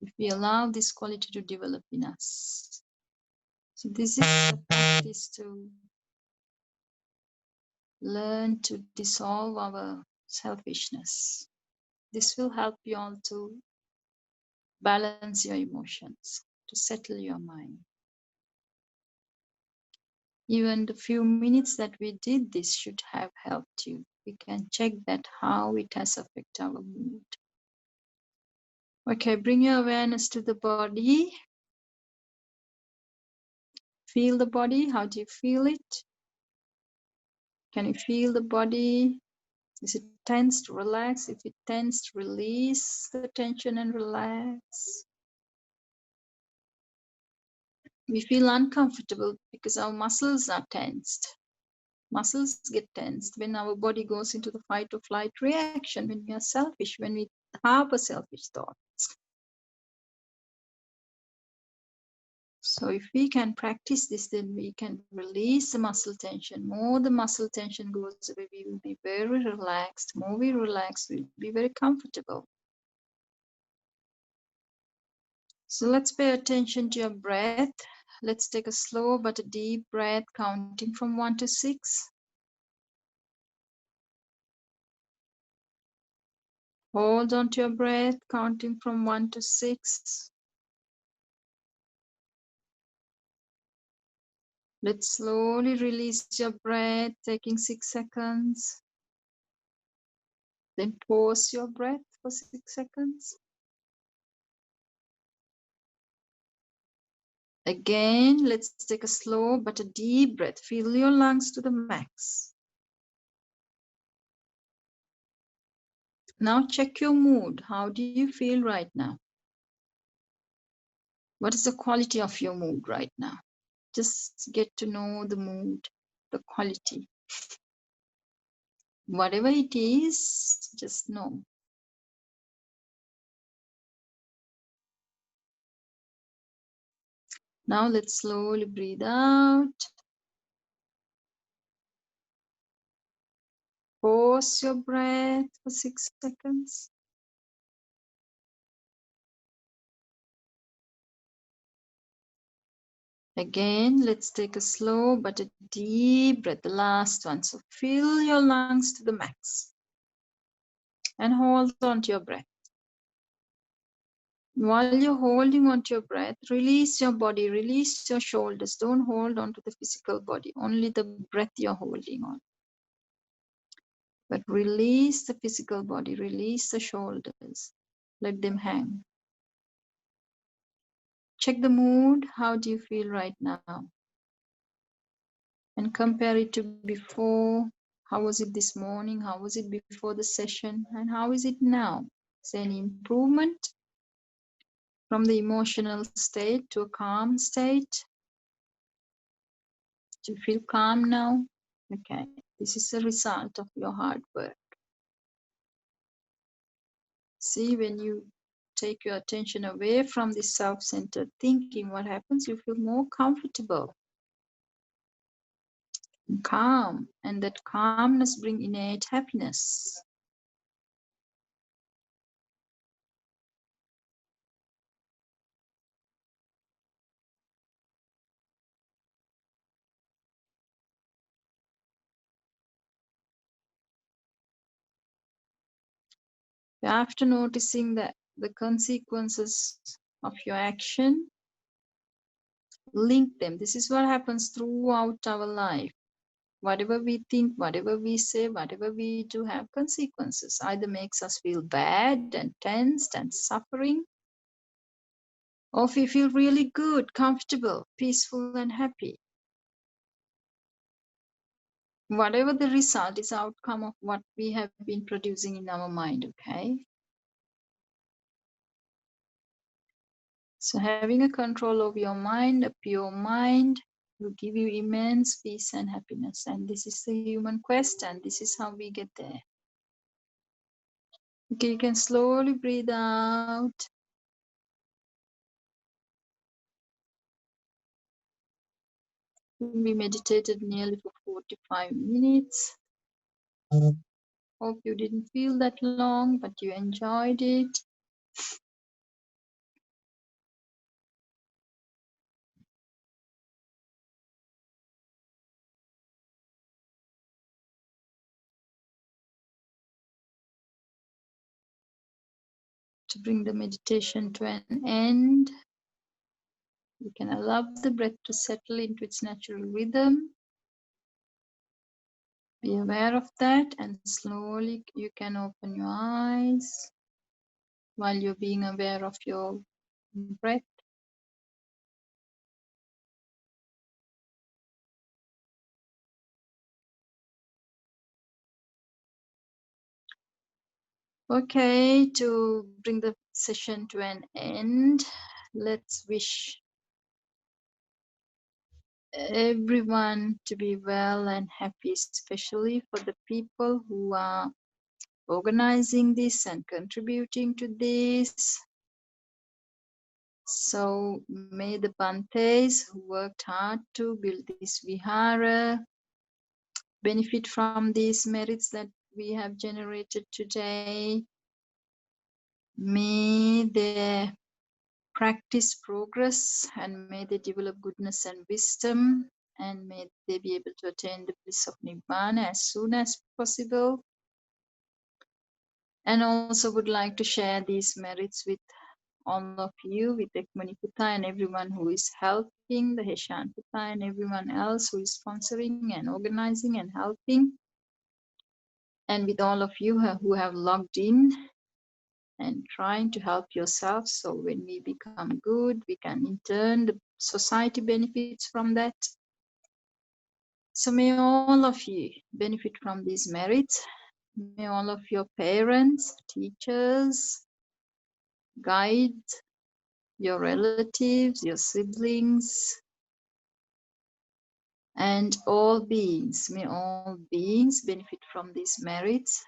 if we allow this quality to develop in us. So this is the practice to learn to dissolve our selfishness. This will help you all to balance your emotions, to settle your mind. Even the few minutes that we did this should have helped you. We can check that how it has affected our mood. Okay, bring your awareness to the body. Feel the body. How do you feel it? Can you feel the body? Is it tensed? Relax. If it tensed, release the tension and relax. We feel uncomfortable because our muscles are tensed. Muscles get tensed when our body goes into the fight or flight reaction, when we are selfish, when we harbor selfish thoughts. So if we can practice this, then we can release the muscle tension. More the muscle tension goes away, we will be very relaxed. More we relax, we'll be very comfortable. So let's pay attention to your breath. Let's take a slow but a deep breath, counting from 1 to 6. Hold on to your breath, counting from 1 to 6. Let's slowly release your breath, taking 6 seconds. Then pause your breath for 6 seconds. Again, let's take a slow but a deep breath. Fill your lungs to the max. Now check your mood. How do you feel right now? What is the quality of your mood right now? Just get to know the mood, the quality. Whatever it is, just know. Now let's slowly breathe out. Pause your breath for 6 seconds. Again, let's take a slow but a deep breath, the last one. So fill your lungs to the max and hold on to your breath. While you're holding on to your breath, release your body, release your shoulders. Don't hold on to the physical body, only the breath you're holding on. But release the physical body, release the shoulders, let them hang. Check the mood. How do you feel right now? And compare it to before. How was it this morning? How was it before the session? And how is it now? Is there any improvement from the emotional state to a calm state? Do you feel calm now? Okay, this is a result of your hard work. See, when you take your attention away from this self-centered thinking, what happens? You feel more comfortable, calm, and that calmness brings innate happiness. After noticing that the consequences of your action, link them. This is what happens throughout our life. Whatever we think, whatever we say, whatever we do have consequences. Either makes us feel bad and tensed and suffering, or if we feel really good, comfortable, peaceful and happy. Whatever the result is outcome of what we have been producing in our mind, okay? So having a control of your mind, a pure mind, will give you immense peace and happiness. And this is the human quest, and this is how we get there. Okay, you can slowly breathe out. We meditated nearly for 45 minutes. Hope you didn't feel that long, but you enjoyed it. To bring the meditation to an end, you can allow the breath to settle into its natural rhythm. Be aware of that, and slowly you can open your eyes while you're being aware of your breath. Okay, to bring the session to an end, let's wish everyone to be well and happy, especially for the people who are organizing this and contributing to this. So may the Bantes who worked hard to build this vihara benefit from these merits that we have generated today. May their practice progress, and may they develop goodness and wisdom, and may they be able to attain the bliss of Nibbana as soon as possible. And also would like to share these merits with all of you, with Ekmaniputta and everyone who is helping, the Heshanputta and everyone else who is sponsoring and organizing and helping, and with all of you who have logged in and trying to help yourself. So when we become good, we can in turn, the society benefits from that. So may all of you benefit from these merits. May all of your parents, teachers, guides, your relatives, your siblings, and all beings, may all beings benefit from these merits.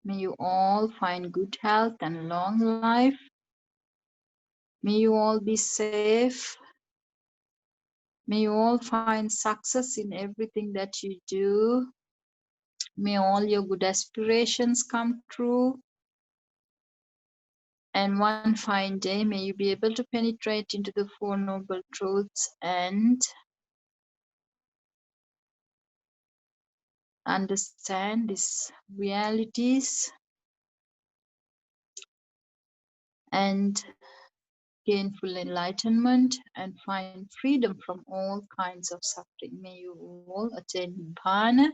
May you all find good health and long life. May you all be safe. May you all find success in everything that you do. May all your good aspirations come true. And one fine day, may you be able to penetrate into the Four Noble Truths and understand these realities and gain full enlightenment and find freedom from all kinds of suffering. May you all attain Nibbana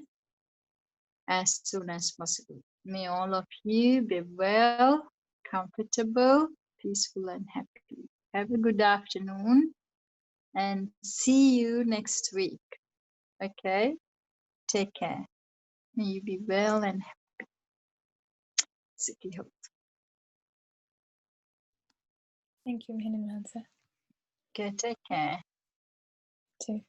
as soon as possible. May all of you be well, comfortable, peaceful, and happy. Have a good afternoon and see you next week. Okay? Take care. May you be well and happy. Sikhi Ho. Thank you, Mahinimansa. Okay, take care. Too.